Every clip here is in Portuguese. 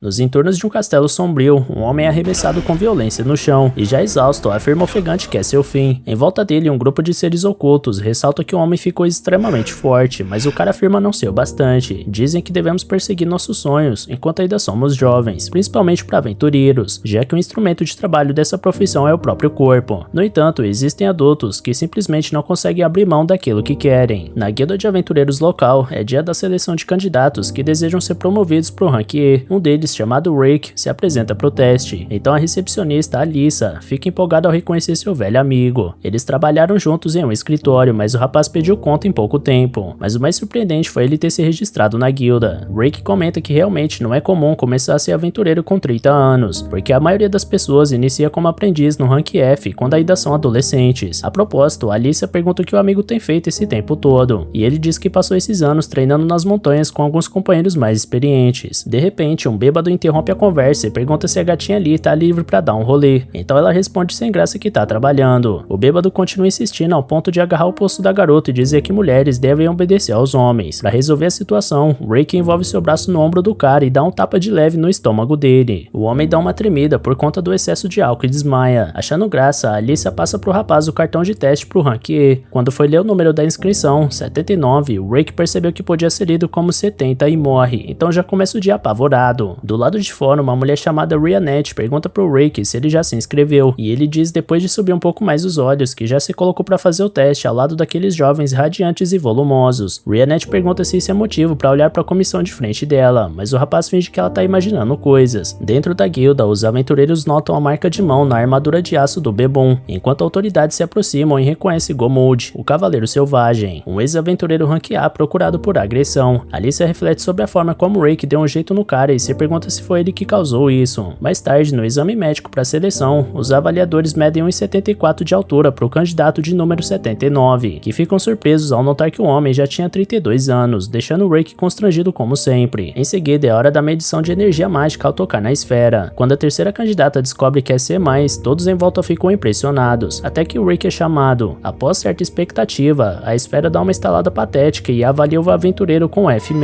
Nos entornos de um castelo sombrio, um homem é arremessado com violência no chão e, já exausto, afirma ofegante que é seu fim. Em volta dele, um grupo de seres ocultos ressalta que o homem ficou extremamente forte, mas o cara afirma não ser o bastante. Dizem que devemos perseguir nossos sonhos enquanto ainda somos jovens, principalmente para aventureiros, já que o instrumento de trabalho dessa profissão é o próprio corpo. No entanto, existem adultos que simplesmente não conseguem abrir mão daquilo que querem. Na guilda de aventureiros local, é dia da seleção de candidatos que desejam ser promovidos para o rank E. Um deles, chamado Rick, se apresenta para o teste, então a recepcionista Alyssa fica empolgada ao reconhecer seu velho amigo. Eles trabalharam juntos em um escritório, mas o rapaz pediu conta em pouco tempo. Mas o mais surpreendente foi ele ter se registrado na guilda. Rick comenta que realmente não é comum começar a ser aventureiro com 30 anos, porque a maioria das pessoas inicia como aprendiz no rank F quando ainda são adolescentes. A propósito, Alyssa pergunta o que o amigo tem feito esse tempo todo, e ele diz que passou esses anos treinando nas montanhas com alguns companheiros mais experientes. De repente, um bêbado interrompe a conversa e pergunta se a gatinha ali tá livre pra dar um rolê. Então ela responde sem graça que tá trabalhando. O bêbado continua insistindo ao ponto de agarrar o pulso da garota e dizer que mulheres devem obedecer aos homens. Pra resolver a situação, Rick envolve seu braço no ombro do cara e dá um tapa de leve no estômago dele. O homem dá uma tremida por conta do excesso de álcool e desmaia. Achando graça, a Alyssa passa pro rapaz o cartão de teste pro rank E. Quando foi ler o número da inscrição, 79, o Rick percebeu que podia ser lido como 70 e morre, então já começa o dia apavorado. Do lado de fora, uma mulher chamada Rhianette pergunta pro Rick se ele já se inscreveu, e ele diz, depois de subir um pouco mais os olhos, que já se colocou para fazer o teste ao lado daqueles jovens radiantes e volumosos. Rhianette pergunta se isso é motivo para olhar para a comissão de frente dela, mas o rapaz finge que ela tá imaginando coisas. Dentro da guilda, os aventureiros notam a marca de mão na armadura de aço do Bebum, enquanto autoridades se aproximam e reconhecem Gomold, o cavaleiro selvagem, um ex-aventureiro rank A procurado por agressão. Alyssa reflete sobre a forma como Rick deu um jeito no cara e se pergunta se foi ele que causou isso. Mais tarde, no exame médico para a seleção, os avaliadores medem 1,74 de altura para o candidato de número 79, que ficam surpresos ao notar que o homem já tinha 32 anos, deixando Rick constrangido como sempre. Em seguida, é hora da medição de energia mágica ao tocar na esfera. Quando a terceira candidata descobre que é C+, todos em volta ficam impressionados, até que o Rick é chamado. Após certa expectativa, a esfera dá uma estalada patética e avalia o aventureiro com F-,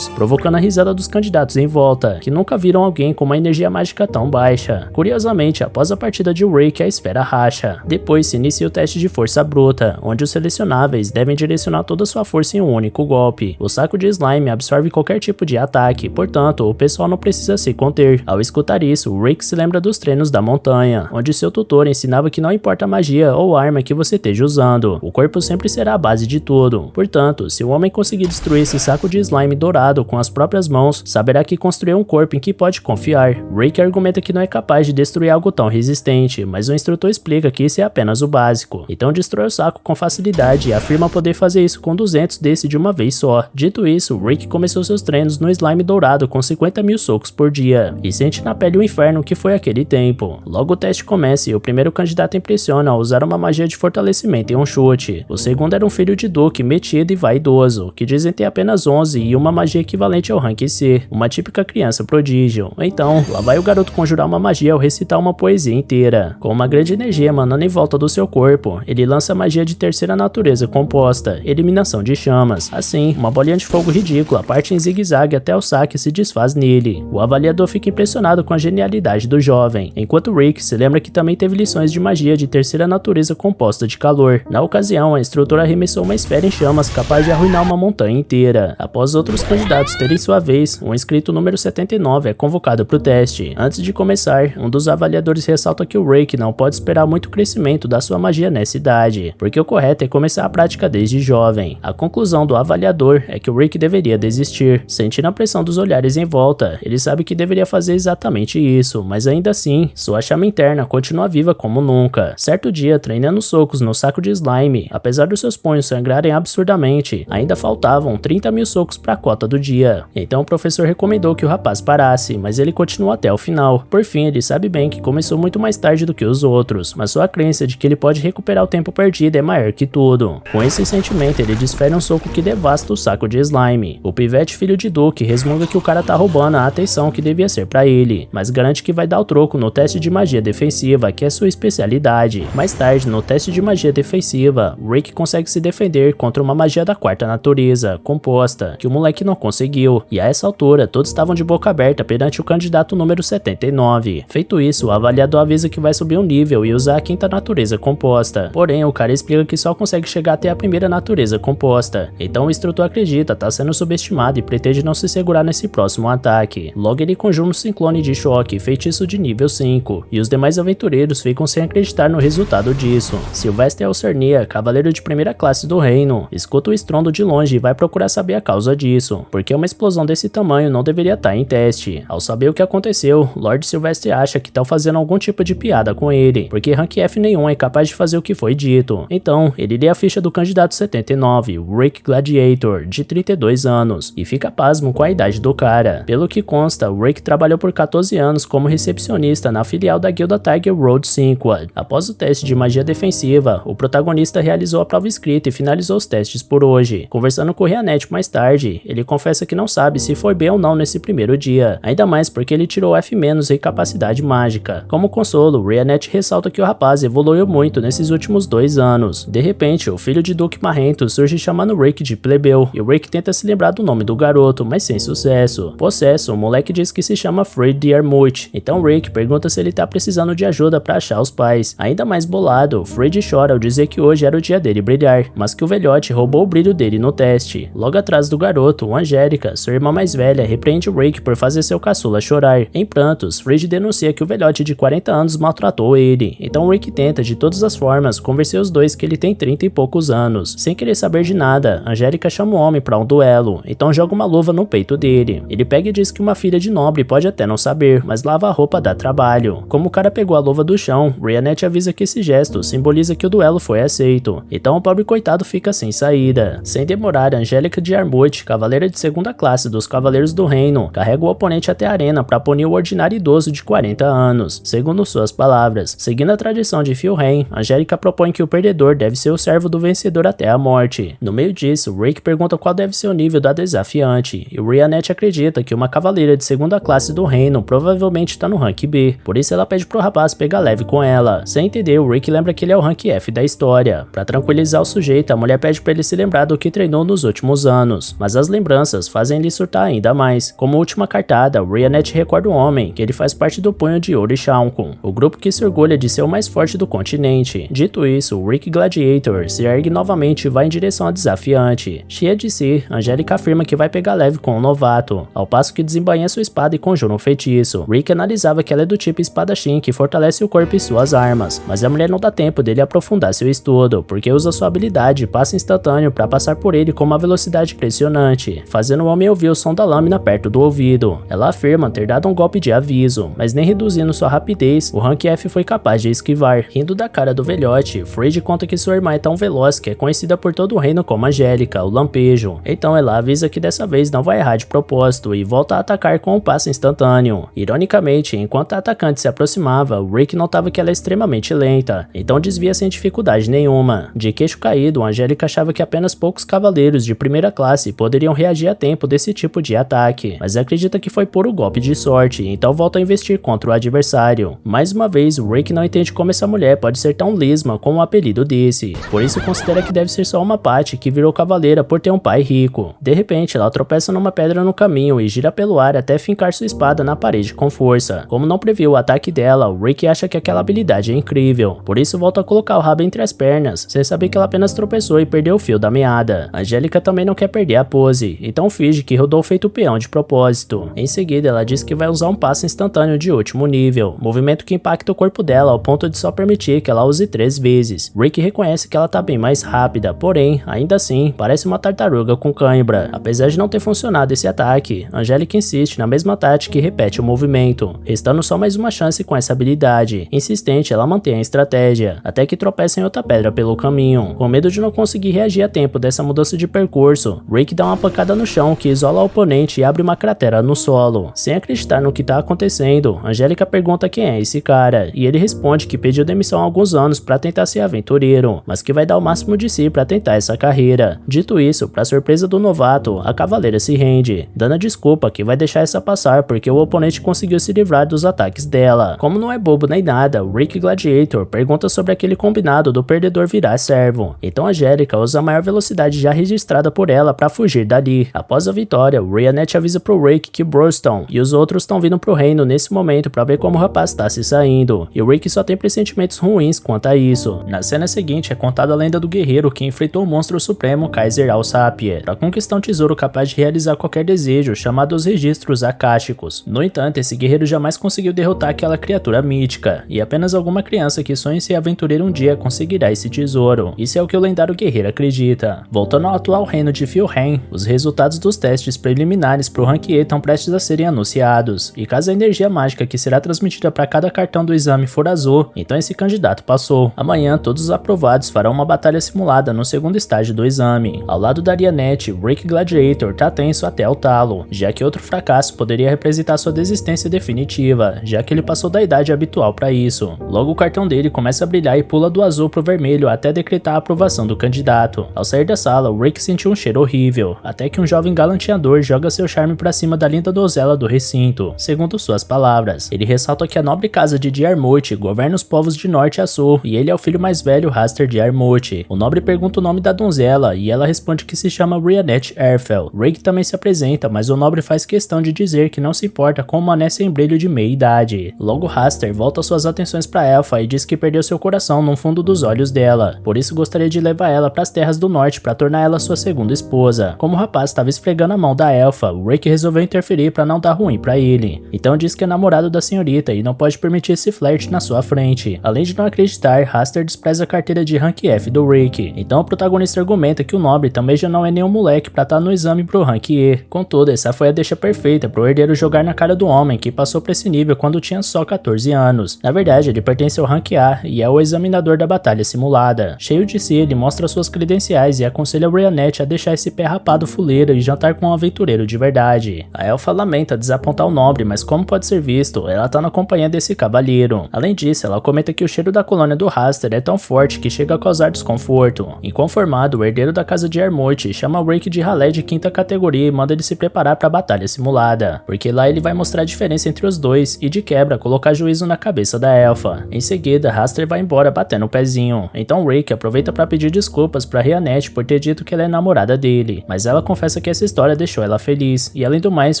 provocando a risada dos candidatos em volta, que nunca viram alguém com uma energia mágica tão baixa. Curiosamente, após a partida de Rick, a esfera racha. Depois se inicia o teste de força bruta, onde os selecionáveis devem direcionar toda sua força em um único golpe. O saco de slime absorve qualquer tipo de ataque, portanto, o pessoal não precisa se conter. Ao escutar isso, Rick se lembra dos treinos da montanha, onde seu tutor ensinava que não importa a magia ou arma que você esteja usando, o corpo sempre será a base de tudo. Portanto, se o homem conseguir destruir esse saco de slime dourado com as próprias mãos, saberá que construiu um corpo em que pode confiar. Rick argumenta que não é capaz de destruir algo tão resistente, mas o instrutor explica que isso é apenas o básico. Então destrói o saco com facilidade e afirma poder fazer isso com 200 desse de uma vez só. Dito isso, Rick começou seus treinos no slime dourado com 50.000 socos por dia, e sente na pele o inferno que foi aquele tempo. Logo o teste começa e o primeiro candidato impressiona ao usar uma magia de fortalecimento em um chute. O segundo era um filho de duque metido e vaidoso, que dizem ter apenas 11 e uma magia equivalente ao rank C, uma típica criança prodígio. Então, lá vai o garoto conjurar uma magia ao recitar uma poesia inteira. Com uma grande energia emanando em volta do seu corpo, ele lança a magia de terceira natureza composta, eliminação de chamas. Assim, uma bolinha de fogo ridícula parte em zigue-zague até o saque se desfaz nele. O avaliador fica impressionado com a genialidade do jovem, enquanto Rick se lembra que também teve lições de magia de terceira natureza composta de calor. Na ocasião, a instrutora arremessou uma esfera em chamas capaz de arruinar uma montanha inteira. Após outros candidatos terem sua vez, um inscrito número 79 é convocado para o teste. Antes de começar, um dos avaliadores ressalta que o Rick não pode esperar muito crescimento da sua magia nessa idade, porque o correto é começar a prática desde jovem. A conclusão do avaliador é que o Rick deveria desistir. Sentindo a pressão dos olhares em volta, ele sabe que deveria fazer exatamente isso, mas ainda assim, sua chama interna continua viva como nunca. Certo dia, treinando socos no saco de slime, apesar dos seus punhos sangrarem absurdamente, ainda faltavam 30.000 socos para a cota do dia. Então o professor recomendou que o rapaz parasse, mas ele continuou até o final. Por fim, ele sabe bem que começou muito mais tarde do que os outros, mas sua crença de que ele pode recuperar o tempo perdido é maior que tudo. Com esse sentimento, ele desfere um soco que devasta o saco de slime. O pivete filho de Duke resmunga que o cara tá roubando a atenção que devia ser pra ele, mas garante que vai dar o troco no teste de magia defensiva, que é sua especialidade. Mais tarde, no teste de magia defensiva, Rick consegue se defender contra uma magia da quarta natureza, composta, que o moleque não conseguiu, e a essa altura todos estavam de boca aberta aberta perante o candidato número 79. Feito isso, o avaliador avisa que vai subir um nível e usar a quinta natureza composta. Porém, o cara explica que só consegue chegar até a primeira natureza composta. Então o instrutor acredita estar sendo subestimado e pretende não se segurar nesse próximo ataque. Logo ele conjura um ciclone de choque, feitiço de nível 5, e os demais aventureiros ficam sem acreditar no resultado disso. Sylvester Elcernia, cavaleiro de primeira classe do reino, escuta o estrondo de longe e vai procurar saber a causa disso, porque uma explosão desse tamanho não deveria estar em teste. Ao saber o que aconteceu, Lord Sylvester acha que estão fazendo algum tipo de piada com ele, porque rank F nenhum é capaz de fazer o que foi dito. Então, ele lê a ficha do candidato 79, Rick Gladiator, de 32 anos, e fica pasmo com a idade do cara. Pelo que consta, Rick trabalhou por 14 anos como recepcionista na filial da guilda Tiger Road 5. Após o teste de magia defensiva, o protagonista realizou a prova escrita e finalizou os testes por hoje. Conversando com o Rianet mais tarde, ele confessa que não sabe se foi bem ou não nesse primeiro dia, ainda mais porque ele tirou F- em capacidade mágica. Como consolo, Rianet ressalta que o rapaz evoluiu muito nesses últimos 2 anos. De repente, o filho de Duke Marrento surge chamando Rick de plebeu, e Rick tenta se lembrar do nome do garoto, mas sem sucesso. Possesso, o moleque diz que se chama Fred Diarmuth, então Rick pergunta se ele tá precisando de ajuda pra achar os pais. Ainda mais bolado, Fred chora ao dizer que hoje era o dia dele brilhar, mas que o velhote roubou o brilho dele no teste. Logo atrás do garoto, Angélica, sua irmã mais velha, repreende Rick por fazer seu caçula chorar. Em prantos, Fred denuncia que o velhote de 40 anos maltratou ele, então Rick tenta de todas as formas convencer os dois que ele tem 30 e poucos anos. Sem querer saber de nada, Angélica chama o homem pra um duelo, então joga uma luva no peito dele. Ele pega e diz que uma filha de nobre pode até não saber, mas lavar a roupa dá trabalho. Como o cara pegou a luva do chão, Rianet avisa que esse gesto simboliza que o duelo foi aceito, então o pobre coitado fica sem saída. Sem demorar, Angélica de Armuth, cavaleira de segunda classe dos Cavaleiros do Reino, carrega o oponente até a arena para punir o ordinário idoso de 40 anos, segundo suas palavras. Seguindo a tradição de Filrain, Angélica propõe que o perdedor deve ser o servo do vencedor até a morte. No meio disso, Rick pergunta qual deve ser o nível da desafiante, e Rianet acredita que uma cavaleira de segunda classe do reino provavelmente está no rank B, por isso ela pede pro rapaz pegar leve com ela. Sem entender, o Rick lembra que ele é o rank F da história. Para tranquilizar o sujeito, a mulher pede para ele se lembrar do que treinou nos últimos anos, mas as lembranças fazem ele surtar ainda mais. Como última cartada, Rianet recorda o homem que ele faz parte do Punho de Ouro e Shaunkun, o grupo que se orgulha de ser o mais forte do continente. Dito isso, Rick Gladiator se ergue novamente e vai em direção à desafiante. Cheia de si, Angélica afirma que vai pegar leve com o novato, ao passo que desembainha sua espada e conjura um feitiço. Rick analisava que ela é do tipo espadachim que fortalece o corpo e suas armas, mas a mulher não dá tempo dele aprofundar seu estudo, porque usa sua habilidade e passe instantâneo para passar por ele com uma velocidade impressionante, fazendo o homem ouvir o som da lâmina perto do ouvido. Ela afirma ter dado um golpe de aviso, mas nem reduzindo sua rapidez, o rank F foi capaz de esquivar. Rindo da cara do velhote, Fred conta que sua irmã é tão veloz que é conhecida por todo o reino como Angélica, o Lampejo. Então ela avisa que dessa vez não vai errar de propósito e volta a atacar com um passe instantâneo. Ironicamente, enquanto a atacante se aproximava, Rick notava que ela é extremamente lenta, então desvia sem dificuldade nenhuma. De queixo caído, Angélica achava que apenas poucos cavaleiros de primeira classe poderiam reagir a tempo desse tipo de ataque, mas acredita que foi puro golpe de sorte, então volta a investir contra o adversário. Mais uma vez, Rick não entende como essa mulher pode ser tão lisma com um apelido desse, por isso considera que deve ser só uma Patty que virou cavaleira por ter um pai rico. De repente, ela tropeça numa pedra no caminho e gira pelo ar até fincar sua espada na parede com força. Como não previu o ataque dela, Rick acha que aquela habilidade é incrível, por isso volta a colocar o rabo entre as pernas, sem saber que ela apenas tropeçou e perdeu o fio da meada. Angélica também não quer perder a pose, então finge que rodou feito peão de propósito. Em seguida, ela diz que vai usar um passe instantâneo de último nível, movimento que impacta o corpo dela ao ponto de só permitir que ela use 3 vezes. Rick reconhece que ela tá bem mais rápida, porém, ainda assim, parece uma tartaruga com cãibra. Apesar de não ter funcionado esse ataque, Angélica insiste na mesma tática e repete o movimento, restando só mais uma chance com essa habilidade. Insistente, ela mantém a estratégia, até que tropeça em outra pedra pelo caminho. Com medo de não conseguir reagir a tempo dessa mudança de percurso, Rick dá uma pancada no chão que isola o oponente e abre uma cratera no solo. Sem acreditar no que tá acontecendo, Angélica pergunta quem é esse cara, e ele responde que pediu demissão há alguns anos para tentar ser aventureiro, mas que vai dar o máximo de si para tentar essa carreira. Dito isso, para surpresa do novato, a cavaleira se rende, dando a desculpa que vai deixar essa passar porque o oponente conseguiu se livrar dos ataques dela. Como não é bobo nem nada, Rick Gladiator pergunta sobre aquele combinado do perdedor virar servo, então Angélica usa a maior velocidade já registrada por ela para fugir dali. Após a vitória, Rianet avisa pro Rick que Broston, e os outros estão vindo pro reino nesse momento pra ver como o rapaz tá se saindo, e o Rick só tem pressentimentos ruins quanto a isso. Na cena seguinte é contada a lenda do guerreiro que enfrentou o monstro supremo Kaiser Alsapia pra conquistar um tesouro capaz de realizar qualquer desejo, chamado os registros akáshicos. No entanto, esse guerreiro jamais conseguiu derrotar aquela criatura mítica, e apenas alguma criança que sonha em ser aventureiro um dia conseguirá esse tesouro. Isso é o que o lendário guerreiro acredita. Voltando ao atual reino de Filheim, os resultados dos testes preliminares pro Rank E estão prestes a serem anunciados, e caso a energia mágica que será transmitida para cada cartão do exame for azul, então esse candidato passou. Amanhã, todos os aprovados farão uma batalha simulada no segundo estágio do exame. Ao lado da Arianette, Rick Gladiator tá tenso até o talo, já que outro fracasso poderia representar sua desistência definitiva, já que ele passou da idade habitual para isso. Logo o cartão dele começa a brilhar e pula do azul pro vermelho até decretar a aprovação do candidato. Ao sair da sala, o Rick sentiu um cheiro horrível, até que um jovem galanteador joga seu charme pra cima da linda donzela do recinto, segundo suas palavras. Ele ressalta que a nobre casa de Diarmouth governa os povos de norte a sul, e ele é o filho mais velho Raster Diarmouth. O nobre pergunta o nome da donzela, e ela responde que se chama Rhianette Erfel. Rick também se apresenta, mas o nobre faz questão de dizer que não se importa com uma mané sem brilho de meia idade. Logo Raster volta suas atenções pra Elfa e diz que perdeu seu coração no fundo dos olhos dela, por isso gostaria de levar ela pras terras do norte pra tornar ela sua segunda esposa. Como o rapaz estava esfregando a mão da Elfa, o Rick resolveu interferir pra não dar ruim pra ele. Então diz que é namorado da senhorita e não pode permitir esse flerte na sua frente. Além de não acreditar, Raster despreza a carteira de Rank F do Rick. Então o protagonista argumenta que o nobre também já não é nenhum moleque pra estar no exame pro Rank E. Contudo, essa foi a deixa perfeita pro herdeiro jogar na cara do homem que passou pra esse nível quando tinha só 14 anos. Na verdade, ele pertence ao Rank A e é o examinador da batalha simulada. Cheio de si, ele mostra suas credenciais e aconselha Rhianette a deixar esse pé rapado fuleiro e jantar com um aventureiro de verdade. A Elfa lamenta desapontar o nobre, mas como pode ser visto, ela tá na companhia desse cavalheiro. Além disso, ela comenta que o cheiro da colônia do Raster é tão forte que chega a causar desconforto. Inconformado, o herdeiro da casa de Diarmouth chama o Rick de ralé de quinta categoria e manda ele se preparar pra batalha simulada, porque lá ele vai mostrar a diferença entre os dois e de quebra colocar juízo na cabeça da Elfa. Em seguida, Raster vai embora batendo o pezinho. Então Rick aproveita pra pedir desculpas pra Rhianette por ter dito que ela é namorada dele, mas ela confessa que essa história deixou ela feliz, e além do mais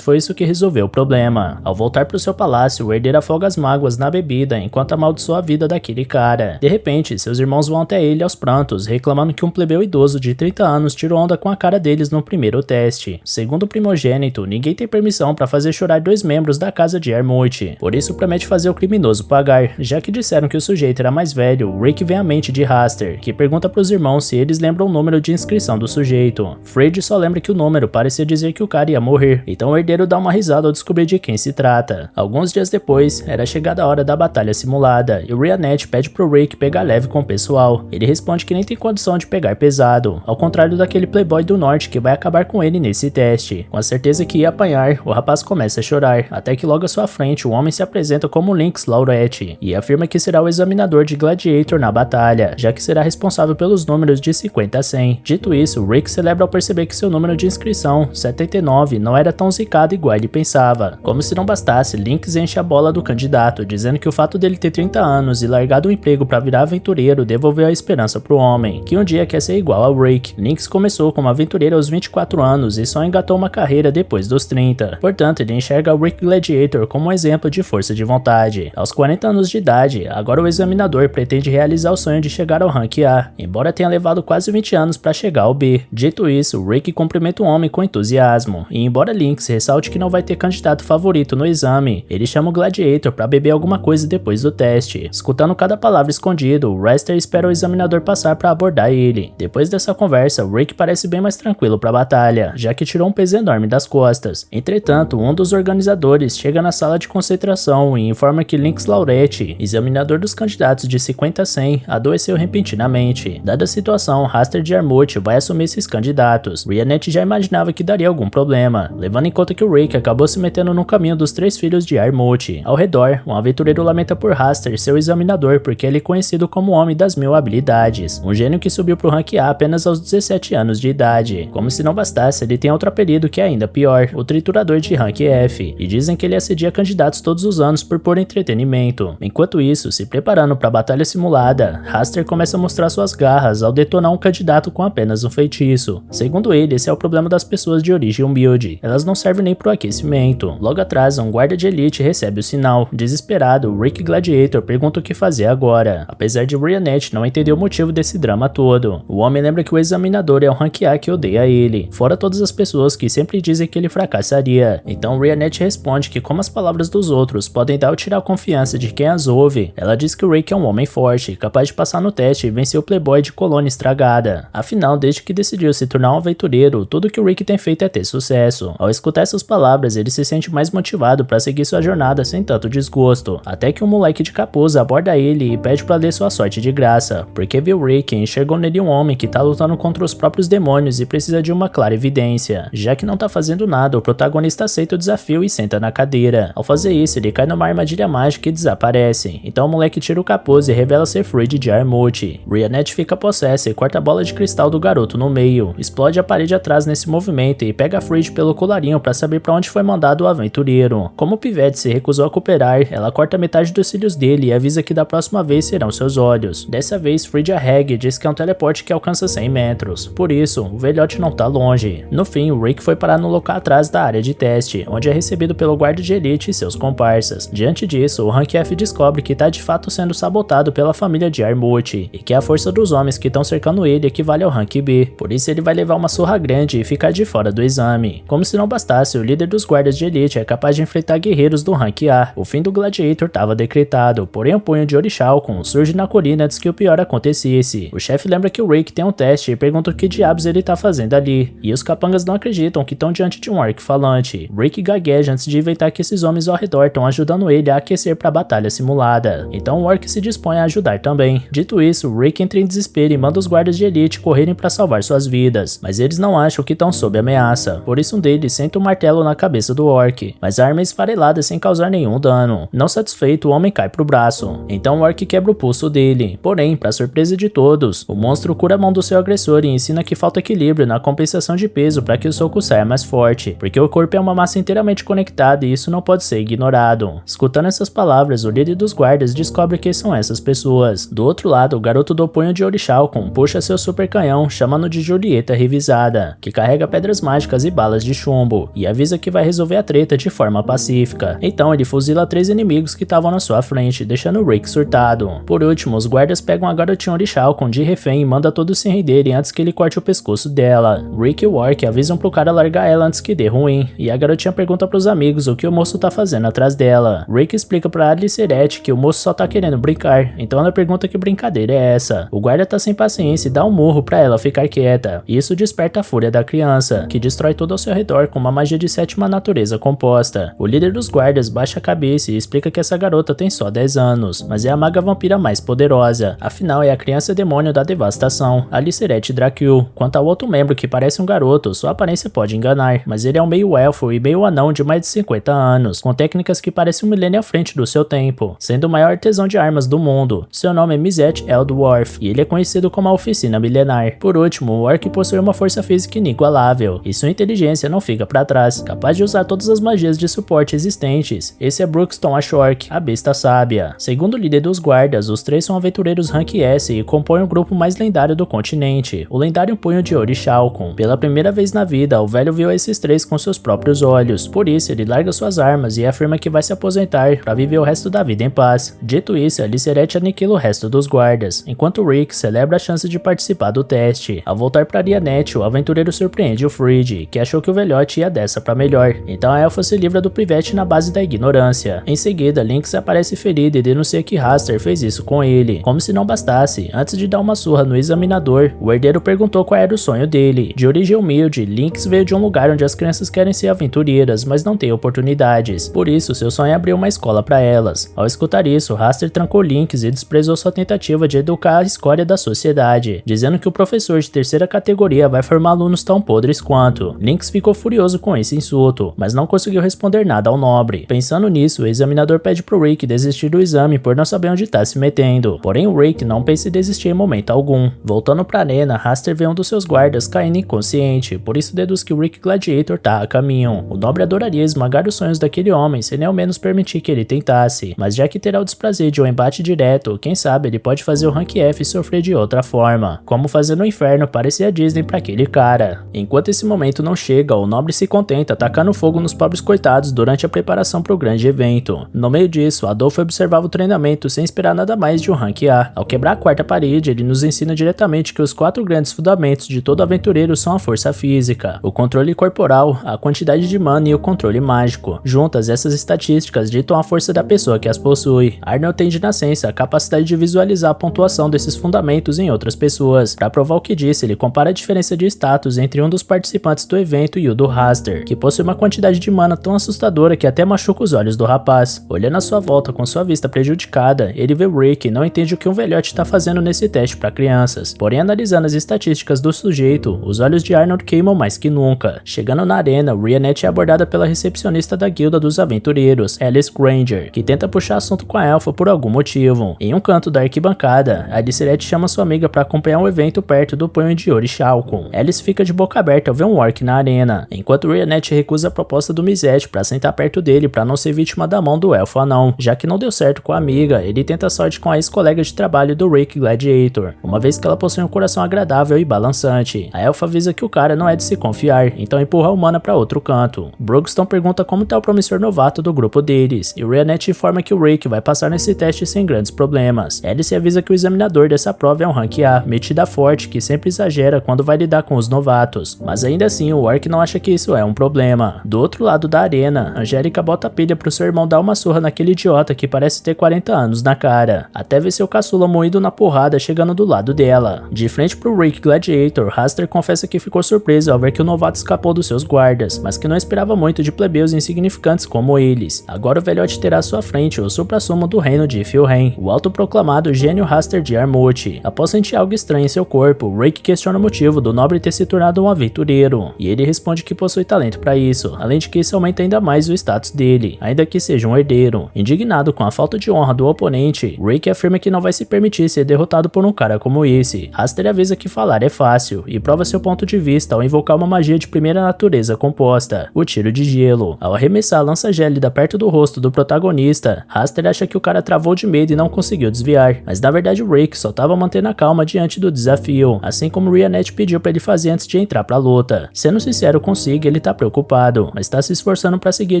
foi isso que resolveu o problema. Ao voltar pro seu palácio, o herdeiro afoga as mágoas na bebida enquanto amaldiçoa a vida daquele cara. De repente, seus irmãos vão até ele aos prantos, reclamando que um plebeu idoso de 30 anos tirou onda com a cara deles no primeiro teste. Segundo o primogênito, ninguém tem permissão pra fazer chorar dois membros da casa de Diarmouth, por isso promete fazer o criminoso pagar. Já que disseram que o sujeito era mais velho, Rick vem à mente de Raster, que pergunta pros irmãos se eles lembram o número de inscrição do sujeito. Fred só lembra que o número parecia dizer que o cara ia morrer, então o herdeiro dá uma risada ao descobrir de quem se trata. Alguns dias depois, era chegada a hora da batalha simulada, e Rhianette pede pro Rick pegar leve com o pessoal. Ele responde que nem tem condição de pegar pesado, ao contrário daquele playboy do norte que vai acabar com ele nesse teste. Com a certeza que ia apanhar, o rapaz começa a chorar, até que logo à sua frente o homem se apresenta como Lynx Laurette, e afirma que será o examinador de Gladiator na batalha, já que será responsável pelos números de 50 a 100. Dito isso, Rick celebra ao perceber que seu número de inscrição, 79, não era tão zicado igual ele pensava. Como se não bastasse, Lynx enche a bola do candidato, dizendo que o fato dele ter 30 anos e largado o emprego para virar aventureiro devolveu a esperança pro homem, que um dia quer ser igual ao Rick. Lynx começou como aventureiro aos 24 anos e só engatou uma carreira depois dos 30. Portanto, ele enxerga o Rick Gladiator como um exemplo de força de vontade. Aos 40 anos de idade, agora o examinador pretende realizar o sonho de chegar ao Rank A, embora tenha levado quase 20 anos para chegar ao B. Dito isso, Rick cumprimenta o homem com entusiasmo, e embora Lynx ressalte que não vai ter candidato favorito no exame, ele chama o Gladiator para beber alguma coisa depois do teste. Escutando cada palavra escondido, Raster espera o examinador passar para abordar ele. Depois dessa conversa, Rick parece bem mais tranquilo para a batalha, já que tirou um peso enorme das costas. Entretanto, um dos organizadores chega na sala de concentração e informa que Lynx Laurette, examinador dos candidatos de 50 a 100, adoeceu repentinamente. Dada a situação, Raster Diarmouth vai assumir esses candidatos. Rhianette já imaginava que daria algum problema, levando em conta que o Rick acabou se metendo no caminho dos 3 filhos de Diarmouth. Ao redor, um aventureiro lamenta por Raster, seu examinador, porque ele é conhecido como o Homem das Mil Habilidades, um gênio que subiu pro Rank A apenas aos 17 anos de idade. Como se não bastasse, ele tem outro apelido que é ainda pior, o Triturador de Rank F, e dizem que ele assedia candidatos todos os anos por puro entretenimento. Enquanto isso, se preparando para a batalha simulada, Raster começa a mostrar suas garras ao detonar um candidato com apenas um feitiço. Segundo ele, esse é o problema das pessoas de origem humilde, elas não servem nem pro aquecimento. Logo atrás, um guarda de elite recebe o sinal. Desesperado, Rick Gladiator pergunta o que fazer agora, apesar de Rionette não entender o motivo desse drama todo. O homem lembra que o examinador é um rank A que odeia ele, fora todas as pessoas que sempre dizem que ele fracassaria. Então Rionette responde que como as palavras dos outros podem dar ou tirar a confiança de quem as ouve, ela diz que o Rick é um homem forte, capaz de passar no teste e vencer o playboy de colônia estragada. Afinal, desde que decidiu se tornar um aventureiro, tudo que o Rick tem feito é ter sucesso. Ao escutar essas palavras, ele se sente mais motivado para seguir sua jornada sem tanto desgosto, até que um moleque de capuz aborda ele e pede para ler sua sorte de graça, porque viu Rick e enxergou nele um homem que tá lutando contra os próprios demônios e precisa de uma clara evidência. Já que não tá fazendo nada, o protagonista aceita o desafio e senta na cadeira. Ao fazer isso, ele cai numa armadilha mágica e desaparece. Então o moleque tira o capuz e revela ser Freed de Armut. Rionette fica possessa e corta a bola de cristal do garoto no meio, explode a parede atrás nesse movimento e pega Freed pelo colarinho para saber para onde foi mandado o aventureiro. Como o pivete se recusou a cooperar, ela corta metade dos cílios dele e avisa que da próxima vez serão seus olhos. Dessa vez, Freed arrega e diz que é um teleporte que alcança 100 metros. Por isso, o velhote não tá longe. No fim, o Rick foi parar no local atrás da área de teste, onde é recebido pelo guarda de elite e seus comparsas. Diante disso, o Rank F descobre que tá de fato sendo sabotado pela família de Armut, e que a força dos homens que estão cercando ele equivale ao Rank B. Por isso ele vai levar uma surra grande e ficar de fora do exame. Como se não bastasse, o líder dos guardas de elite é capaz de enfrentar guerreiros do Rank A. O fim do Gladiator estava decretado, porém o punho de Orichalcum surge na colina antes que o pior acontecesse. O chefe lembra que o Rick tem um teste e pergunta o que diabos ele tá fazendo ali, e os capangas não acreditam que estão diante de um orc falante. Rick gagueja antes de inventar que esses homens ao redor estão ajudando ele a aquecer para a batalha simulada. Então o orc se dispõe a ajudar também. Dito isso, Rick entra em desespero e manda os guardas de elite correrem para salvar suas vidas, mas eles não acham que estão sob ameaça. Por isso um deles senta um martelo na cabeça do orc, mas a arma é esfarelada sem causar nenhum dano. Não satisfeito, o homem cai pro braço. Então o orc quebra o pulso dele. Porém, para surpresa de todos, o monstro cura a mão do seu agressor e ensina que falta equilíbrio na compensação de peso para que o soco saia mais forte, porque o corpo é uma massa inteiramente conectada e isso não pode ser ignorado. Escutando essas palavras, o líder dos guardas descobre quem são essas pessoas. Do outro lado, o garoto do punho de Orichalcum puxa seu super canhão, chamando de Julieta Revisada, que carrega pedras mágicas e balas de chumbo, e avisa que vai resolver a treta de forma pacífica. Então ele fuzila 3 inimigos que estavam na sua frente, deixando Rick surtado. Por último, os guardas pegam a garotinha Orichalcum de refém e mandam todos se renderem antes que ele corte o pescoço dela. Rick e o orc avisam pro cara largar ela antes que dê ruim, e a garotinha pergunta pros amigos o que o moço tá fazendo atrás dela. Rick explica pra Aliceret que o moço só tá querendo brincar, então ela pergunta que brincadeira é essa. O guarda tá sem paciência e dá um murro pra ela ficar quieta, e isso desperta a fúria da criança, que destrói tudo ao seu redor com uma magia de 7ª natureza composta. O líder dos guardas baixa a cabeça e explica que essa garota tem só 10 anos, mas é a maga vampira mais poderosa, afinal é a criança demônio da devastação, Aliceret Dracul. Quanto ao outro membro que parece um garoto, sua aparência pode enganar, mas ele é um meio elfo e meio anão de mais de 50 anos, com técnicas que parecem um milênio à frente do seu tempo, sendo o maior artesão de armas do mundo. Seu nome é Mizet Eldwarf, e ele é conhecido como a Oficina Milenar. Por último, o orc possui uma força física inigualável, e sua inteligência não fica pra trás, capaz de usar todas as magias de suporte existentes. Esse é Bruxton Ashork, a besta sábia. Segundo o líder dos guardas, os 3 são aventureiros Rank S e compõem o grupo mais lendário do continente, o lendário Punho de Orichalcum. Pela primeira vez na vida, o velho viu esses 3 com seus próprios olhos, por isso ele larga suas armas e afirma que vai se aposentar para viver o resto da vida em paz. Dito isso, Aliceret aniquila o resto dos guardas, enquanto Rick celebra a chance de participar do teste. Ao voltar para Rionette, o aventureiro surpreende o Freed, que achou que o velhote ia dessa pra melhor, então a elfa se livra do pivete na base da ignorância. Em seguida, Lynx aparece ferido e denuncia que Raster fez isso com ele. Como se não bastasse, antes de dar uma surra no examinador, o herdeiro perguntou qual era o sonho dele. De origem humilde, Lynx veio de um lugar onde as crianças querem ser aventureiras, mas não têm oportunidades. Por isso, seu sonho é abrir uma escola para elas. Ao escutar isso, Raster trancou Lynx e desprezou sua tentativa de educar a escória da sociedade, dizendo que o professor de 3ª categoria vai formar alunos tão podres quanto. Lynx ficou furioso com esse insulto, mas não conseguiu responder nada ao nobre. Pensando nisso, o examinador pede pro Rick desistir do exame por não saber onde tá se metendo. Porém, o Rick não pensa em desistir em momento algum. Voltando pra arena, Raster vê um dos seus guardas caindo inconsciente, por isso deduz que o Rick Gladiator tá a caminho. O nobre adoraria esmagar os sonhos daquele homem sem nem ao menos permitir que ele tentasse, mas já que terá o desprazer de um embate direto, quem sabe ele pode fazer o Rank F sofrer de outra forma, como fazer no inferno parecer a Disney pra aquele cara. Enquanto esse momento não chega, o nobre se contenta atacando fogo nos pobres coitados durante a preparação para o grande evento. No meio disso, Adolfo observava o treinamento sem esperar nada mais de um rank A. Ao quebrar a quarta parede, ele nos ensina diretamente que os 4 grandes fundamentos de todo aventureiro são a força física, o controle corporal, a quantidade de mana e o controle mágico. Juntas, essas estatísticas ditam a força da pessoa que as possui. Arnold tem de nascença a capacidade de visualizar a pontuação desses fundamentos em outras pessoas. Para provar o que disse, ele compara a diferença de status entre um dos participantes do evento e o do Raster, que possui uma quantidade de mana tão assustadora que até machuca os olhos do rapaz. Olhando à sua volta com sua vista prejudicada, ele vê Rick e não entende o que um velhote está fazendo nesse teste para crianças. Porém, analisando as estatísticas do sujeito, os olhos de Arnold queimam mais que nunca. Chegando na arena, Rhianette é abordada pela recepcionista da guilda dos aventureiros, Alice Granger, que tenta puxar assunto com a elfa por algum motivo. Em um canto da arquibancada, Aliceret chama sua amiga para acompanhar um evento perto do punho de Orichalcon. Alice fica de boca aberta ao ver um orc na arena, enquanto Rhianette recusa a proposta do Mizet para sentar perto dele para não ser vítima da mão do elfo anão. Já que não deu certo com a amiga, ele tenta sorte com a ex-colega de trabalho do Rick Gladiator, uma vez que ela possui um coração agradável e balançante. A elfa avisa que o cara não é de se confiar, então empurra a humana para outro canto. Brugston pergunta como tá o promissor novato do grupo deles, e Rhianette informa que o Rick vai passar nesse teste sem grandes problemas. Alice avisa que o examinador dessa prova é um rank A, metida forte que sempre exagera quando vai lidar com os novatos, mas ainda assim o orc não acha que isso é um problema. Do outro lado da arena, Angélica bota pilha pro seu irmão dar uma surra naquele idiota que parece ter 40 anos na cara, até ver seu caçula moído na porrada chegando do lado dela. De frente pro Rick Gladiator, Raster confessa que ficou surpreso ao ver que o novato escapou dos seus guardas, mas que não esperava muito de plebeus insignificantes como eles. Agora o velhote terá à sua frente o suprassumo do reino de Filhen, o autoproclamado gênio Raster de Armut. Após sentir algo estranho em seu corpo, Rick questiona o motivo do nobre ter se tornado um aventureiro, e ele responde que possui talento para isso, além de que isso aumenta ainda mais o status dele, ainda que seja um herdeiro. Indignado com a falta de honra do oponente, Rick afirma que não vai se permitir ser derrotado por um cara como esse. Raster avisa que falar é fácil, e prova seu ponto de vista ao invocar uma magia de primeira natureza composta, o tiro de gelo. Ao arremessar a lança gélida perto do rosto do protagonista, Raster acha que o cara travou de medo e não conseguiu desviar, mas na verdade o Rick só estava mantendo a calma diante do desafio, assim como Rhianette pediu para ele fazer antes de entrar pra luta. Sendo sincero consigo, ele tá preocupado, mas tá se esforçando para seguir a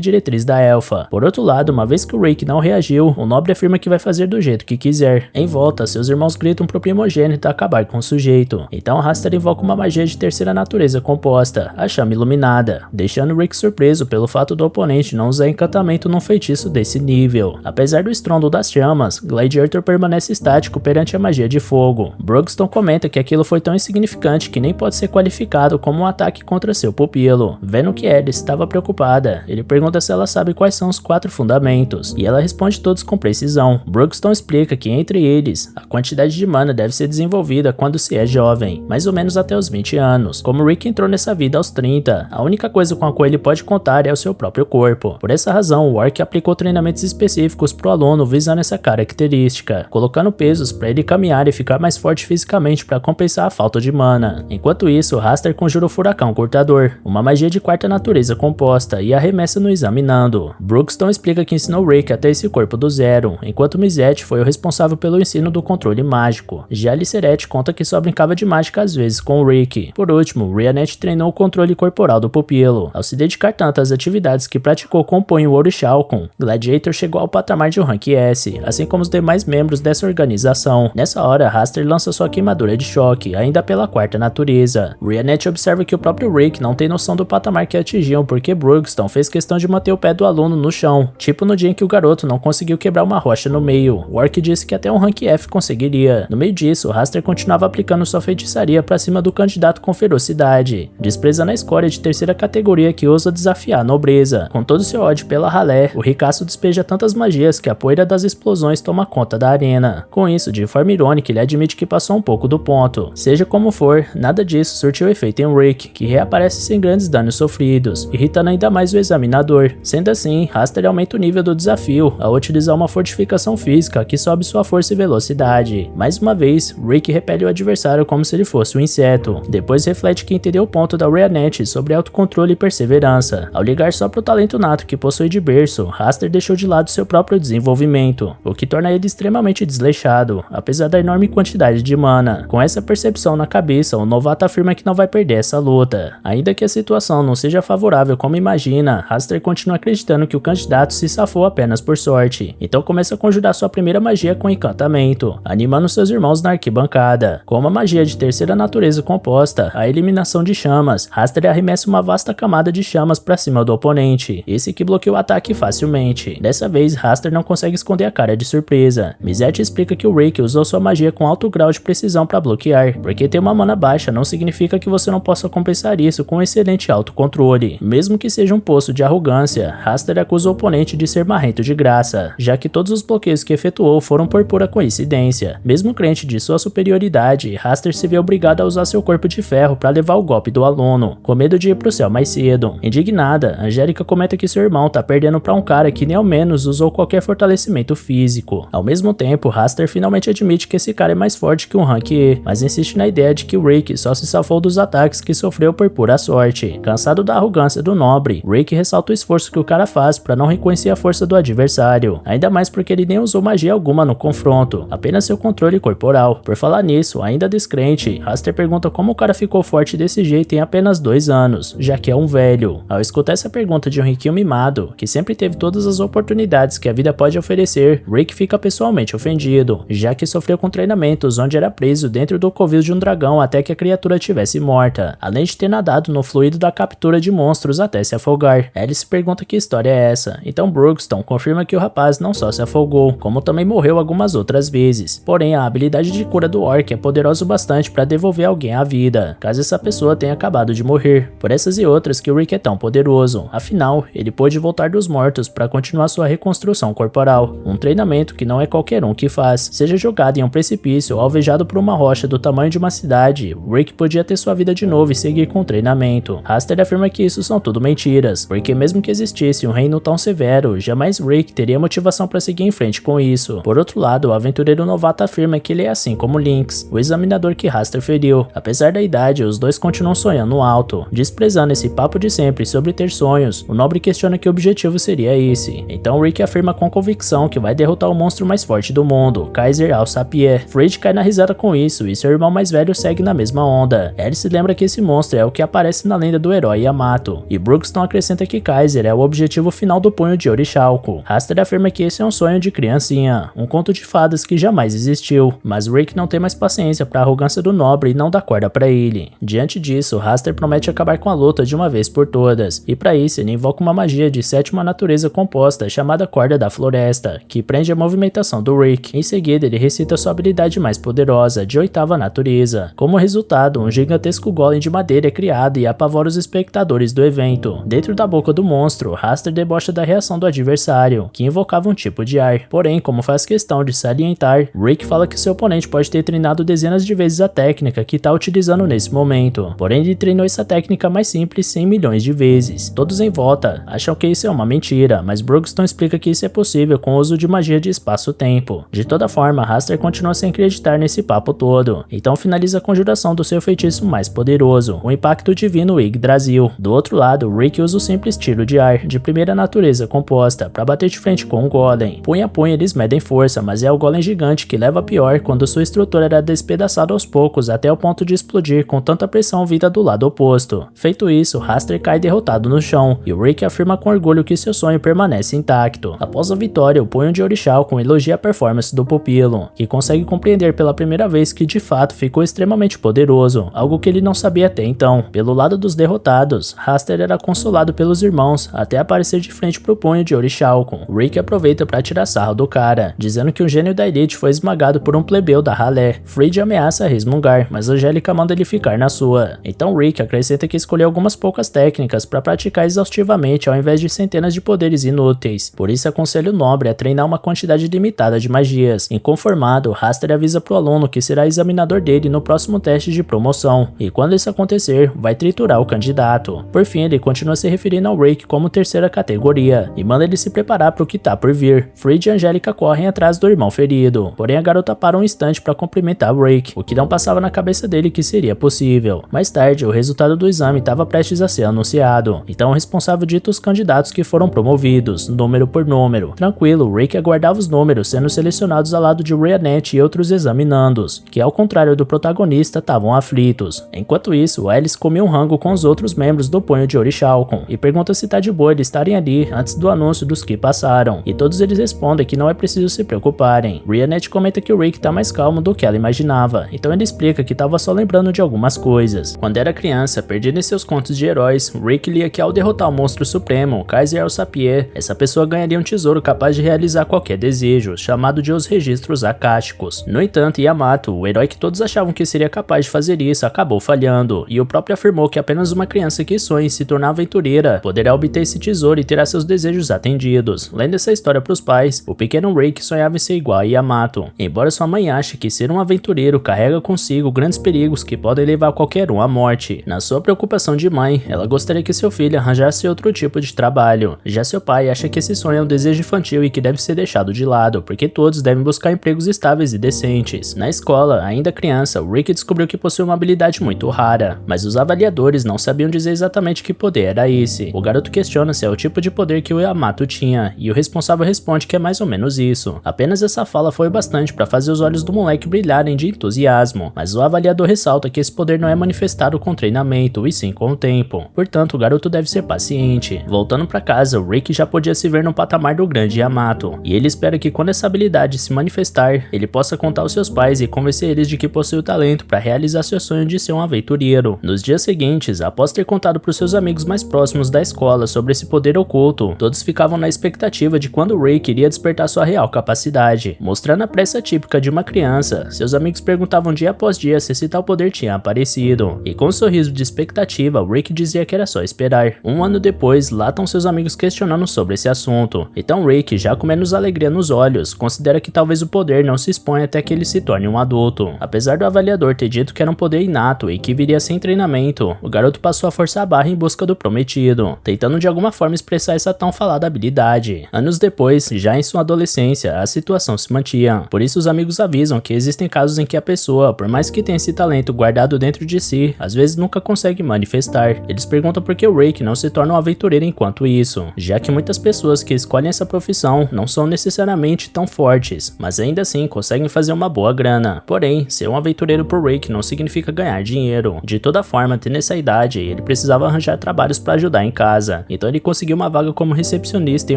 diretriz da elfa. Por outro lado, uma vez que o Rick não reagiu, o nobre afirma que vai fazer do jeito que quiser. Em volta, seus irmãos gritam pro primogênito acabar com o sujeito. Então Raster invoca uma magia de terceira natureza composta, a chama iluminada, deixando Rick surpreso pelo fato do oponente não usar encantamento num feitiço desse nível. Apesar do estrondo das chamas, Gladiator permanece estático perante a magia de fogo. Brugston comenta que aquilo foi tão insignificante que nem pode ser qualificado como um ataque contra seu pupilo. Vendo que Alice estava preocupada, ele pergunta se ela sabe quais são os 4 fundamentos, e ela responde todos com precisão. Brugston explica que entre eles, a quantidade de mana deve ser desenvolvida quando se é jovem, mais ou menos até os 20 anos. Como Rick entrou nessa vida aos 30, a única coisa com a qual ele pode contar é o seu próprio corpo. Por essa razão, o orc aplicou treinamentos específicos pro aluno visando essa característica, colocando pesos para ele caminhar e ficar mais forte fisicamente para compensar a falta de mana. Enquanto isso, Raster conjura o furacão cortador, uma magia de quarta natureza composta, e arremessa no examinando. Brugston explica que ensinou Rick até esse corpo do zero, enquanto Mizet foi o responsável pelo ensino do controle mágico. Já Aliceret conta que só brincava de mágica às vezes com o Rick. Por último, Rhianette treinou o controle corporal do pupilo. Ao se dedicar tanto às atividades que praticou com o punho Orichalcon, Gladiator chegou ao patamar de um rank S, assim como os demais membros dessa organização. Nessa hora, Raster lança sua queimadura de choque, ainda pela quarta natureza. Rhianette observa que o próprio Rick não tem noção do patamar que atingiam porque Brugston fez questão de manter o pé do aluno no chão, tipo no dia em que o garoto não conseguiu quebrar uma rocha no meio. O orc disse que até um rank F conseguiria. No meio disso, Raster continuava aplicando sua feitiçaria pra cima do candidato com ferocidade, desprezando a escória de terceira categoria que ousa desafiar a nobreza. Com todo seu ódio pela ralé, o ricaço despeja tantas magias que a poeira das explosões toma conta da arena. Com isso, de forma irônica, ele admite que passou um pouco do ponto. Seja como for, nada disso surtiu efeito em Rick, que reaparece sem grandes danos sofridos, irritando ainda mais o examinador. Sendo assim, Raster aumenta o nível do desafio ao utilizar uma fortificação física que sobe sua força e velocidade. Mais uma vez, Rick repele o adversário como se ele fosse um inseto. Depois reflete que entendeu o ponto da Rhianette sobre autocontrole e perseverança. Ao ligar só pro talento nato que possui de berço, Raster deixou de lado seu próprio desenvolvimento, o que torna ele extremamente desleixado, apesar da enorme quantidade de mana. Com essa percepção na cabeça, o novato afirma que não vai perder essa luta. Ainda que a situação não seja seja favorável como imagina, Raster continua acreditando que o candidato se safou apenas por sorte. Então começa a conjurar sua primeira magia com encantamento, animando seus irmãos na arquibancada. Com uma magia de terceira natureza composta, a eliminação de chamas, Raster arremessa uma vasta camada de chamas para cima do oponente, esse que bloqueia o ataque facilmente. Dessa vez, Raster não consegue esconder a cara de surpresa. Mizete explica que o Rick usou sua magia com alto grau de precisão para bloquear, porque ter uma mana baixa não significa que você não possa compensar isso com um excelente autocontrole. Mesmo que seja um poço de arrogância, Raster acusa o oponente de ser marrento de graça, já que todos os bloqueios que efetuou foram por pura coincidência. Mesmo crente de sua superioridade, Raster se vê obrigado a usar seu corpo de ferro para levar o golpe do aluno, com medo de ir pro céu mais cedo. Indignada, Angélica comenta que seu irmão tá perdendo para um cara que nem ao menos usou qualquer fortalecimento físico. Ao mesmo tempo, Raster finalmente admite que esse cara é mais forte que um rank E, mas insiste na ideia de que o Rick só se safou dos ataques que sofreu por pura sorte. Cansado da arrogância do nobre, Rick ressalta o esforço que o cara faz para não reconhecer a força do adversário, ainda mais porque ele nem usou magia alguma no confronto, apenas seu controle corporal. Por falar nisso, ainda descrente, Raster pergunta como o cara ficou forte desse jeito em apenas 2 anos, já que é um velho. Ao escutar essa pergunta de um riquinho mimado, que sempre teve todas as oportunidades que a vida pode oferecer, Rick fica pessoalmente ofendido, já que sofreu com treinamentos onde era preso dentro do covil de um dragão até que a criatura tivesse morta, além de ter nadado no fluido da captura de monstros até se afogar. Alice pergunta que história é essa, então Brookston confirma que o rapaz não só se afogou, como também morreu algumas outras vezes. Porém, a habilidade de cura do orc é poderosa o bastante para devolver alguém à vida, caso essa pessoa tenha acabado de morrer. Por essas e outras que o Rick é tão poderoso, afinal, ele pôde voltar dos mortos para continuar sua reconstrução corporal, um treinamento que não é qualquer um que faz. Seja jogado em um precipício ou alvejado por uma rocha do tamanho de uma cidade, Rick podia ter sua vida de novo e seguir com o treinamento. Raster afirma que isso são tudo mentiras, porque mesmo que existisse um reino tão severo, jamais Rick teria motivação para seguir em frente com isso. Por outro lado, o aventureiro novato afirma que ele é assim como Lynx, o examinador que Raster feriu. Apesar da idade, os dois continuam sonhando alto. Desprezando esse papo de sempre sobre ter sonhos, o nobre questiona que objetivo seria esse. Então Rick afirma com convicção que vai derrotar o monstro mais forte do mundo, Kaiser Alsapier. Fred cai na risada com isso e seu irmão mais velho segue na mesma onda. Alice lembra que esse monstro é o que aparece na lenda do herói Yamato, e Brookston acrescenta que Kaiser é o objetivo final do punho de Orichalco. Raster afirma que esse é um sonho de criancinha, um conto de fadas que jamais existiu, mas Rick não tem mais paciência para a arrogância do nobre e não dá corda para ele. Diante disso, Raster promete acabar com a luta de uma vez por todas, e para isso ele invoca uma magia de sétima natureza composta chamada Corda da Floresta, que prende a movimentação do Rick. Em seguida, ele recita sua habilidade mais poderosa, de oitava natureza. Como resultado, um gigantesco golem de madeira é criado e apavora os espectadores do evento. Dentro da boca do monstro, Raster debocha da reação do adversário, que invocava um tipo de ar. Porém, como faz questão de salientar, Rick fala que seu oponente pode ter treinado dezenas de vezes a técnica que está utilizando nesse momento. Porém, ele treinou essa técnica mais simples 100 milhões de vezes. Todos em volta acham que isso é uma mentira, mas Brookston explica que isso é possível com o uso de magia de espaço-tempo. De toda forma, Raster continua sem acreditar nesse papo todo, então finaliza a conjuração do seu feitiço mais poderoso, o Impacto Divino Yggdrasil. Do outro lado, Rick usa o simples tiro de ar, de primeira natureza composta, para bater de frente com o golem. Punho a punho eles medem força, mas é o golem gigante que leva a pior quando sua estrutura era despedaçada aos poucos até o ponto de explodir com tanta pressão vinda do lado oposto. Feito isso, Raster cai derrotado no chão, e Rick afirma com orgulho que seu sonho permanece intacto. Após a vitória, o punho de Orichalco elogia a performance do pupilo, que consegue compreender pela primeira vez que de fato ficou extremamente poderoso, algo que ele não sabia até então. Pelo lado dos derrotados, Raster era consolado pelos irmãos até aparecer de frente pro punho de Orichalco. Rick aproveita para tirar sarro do cara, dizendo que um gênio da elite foi esmagado por um plebeu da ralé. Fred ameaça resmungar, mas Angélica manda ele ficar na sua. Então Rick acrescenta que escolheu algumas poucas técnicas para praticar exaustivamente ao invés de centenas de poderes inúteis. Por isso aconselha o nobre a treinar uma quantidade limitada de magias. Inconformado, Raster avisa pro aluno que será examinador dele no próximo teste de promoção, e quando isso acontecer, vai triturar o candidato. Por fim, ele continua se referindo ao Rick como terceira categoria, e manda ele se preparar pro que tá por vir. Fred e Angélica correm atrás do irmão ferido, porém a garota para um instante para cumprimentar Rick, o que não passava na cabeça dele que seria possível. Mais tarde, o resultado do exame estava prestes a ser anunciado, então o responsável dita os candidatos que foram promovidos, número por número. Tranquilo, Rick aguardava os números sendo selecionados ao lado de Rhianette e outros examinandos, que ao contrário do protagonista estavam aflitos. Enquanto isso, Alice comia um rango com os outros membros aventureiros do Punho de Ouro e Shalcon, e pergunta se tá de boa eles estarem ali antes do anúncio dos que passaram, e todos eles respondem que não é preciso se preocuparem. Rianet comenta que o Rick tá mais calmo do que ela imaginava, então ele explica que tava só lembrando de algumas coisas. Quando era criança, perdido em seus contos de heróis, Rick lia que ao derrotar o monstro supremo, Kaiser El-Sapier, essa pessoa ganharia um tesouro capaz de realizar qualquer desejo, chamado de Os Registros Acásticos. No entanto, Yamato, o herói que todos achavam que seria capaz de fazer isso, acabou falhando, e o próprio afirmou que apenas uma criança que sonha em se tornar aventureira poderá obter esse tesouro e terá seus desejos atendidos. Lendo essa história para os pais, o pequeno Rick sonhava em ser igual a Yamato, embora sua mãe ache que ser um aventureiro carrega consigo grandes perigos que podem levar qualquer um à morte. Na sua preocupação de mãe, ela gostaria que seu filho arranjasse outro tipo de trabalho. Já seu pai acha que esse sonho é um desejo infantil e que deve ser deixado de lado, porque todos devem buscar empregos estáveis e decentes. Na escola, ainda criança, Rick descobriu que possui uma habilidade muito rara, mas os avaliadores não sabiam dizer exatamente que poder era esse. O garoto questiona se é o tipo de poder que o Yamato tinha, e o responsável responde que é mais ou menos isso. Apenas essa fala foi bastante para fazer os olhos do moleque brilharem de entusiasmo, mas o avaliador ressalta que esse poder não é manifestado com treinamento, e sim com o tempo. Portanto, o garoto deve ser paciente. Voltando para casa, o Rick já podia se ver no patamar do grande Yamato, e ele espera que quando essa habilidade se manifestar, ele possa contar aos seus pais e convencer eles de que possui o talento para realizar seu sonho de ser um aventureiro. Nos dias seguintes, após ter contado para os seus amigos mais próximos da escola sobre esse poder oculto, todos ficavam na expectativa de quando Rick iria despertar sua real capacidade. Mostrando a pressa típica de uma criança, seus amigos perguntavam dia após dia se esse tal poder tinha aparecido, e com um sorriso de expectativa, Rick dizia que era só esperar. Um ano depois, lá estão seus amigos questionando sobre esse assunto. Então Rick, já com menos alegria nos olhos, considera que talvez o poder não se exponha até que ele se torne um adulto. Apesar do avaliador ter dito que era um poder inato e que viria sem treinamento, o garoto passou a forçar a barra em busca do prometido, tentando de alguma forma expressar essa tão falada habilidade. Anos depois, já em sua adolescência, a situação se mantinha. Por isso os amigos avisam que existem casos em que a pessoa, por mais que tenha esse talento guardado dentro de si, às vezes nunca consegue manifestar. Eles perguntam por que o Rick não se torna um aventureiro enquanto isso, já que muitas pessoas que escolhem essa profissão não são necessariamente tão fortes, mas ainda assim conseguem fazer uma boa grana. Porém, ser um aventureiro por Rick não significa ganhar dinheiro. De toda forma, tendo essa idade, ele precisava arranjar trabalhos para ajudar em casa, então ele conseguiu uma vaga como recepcionista em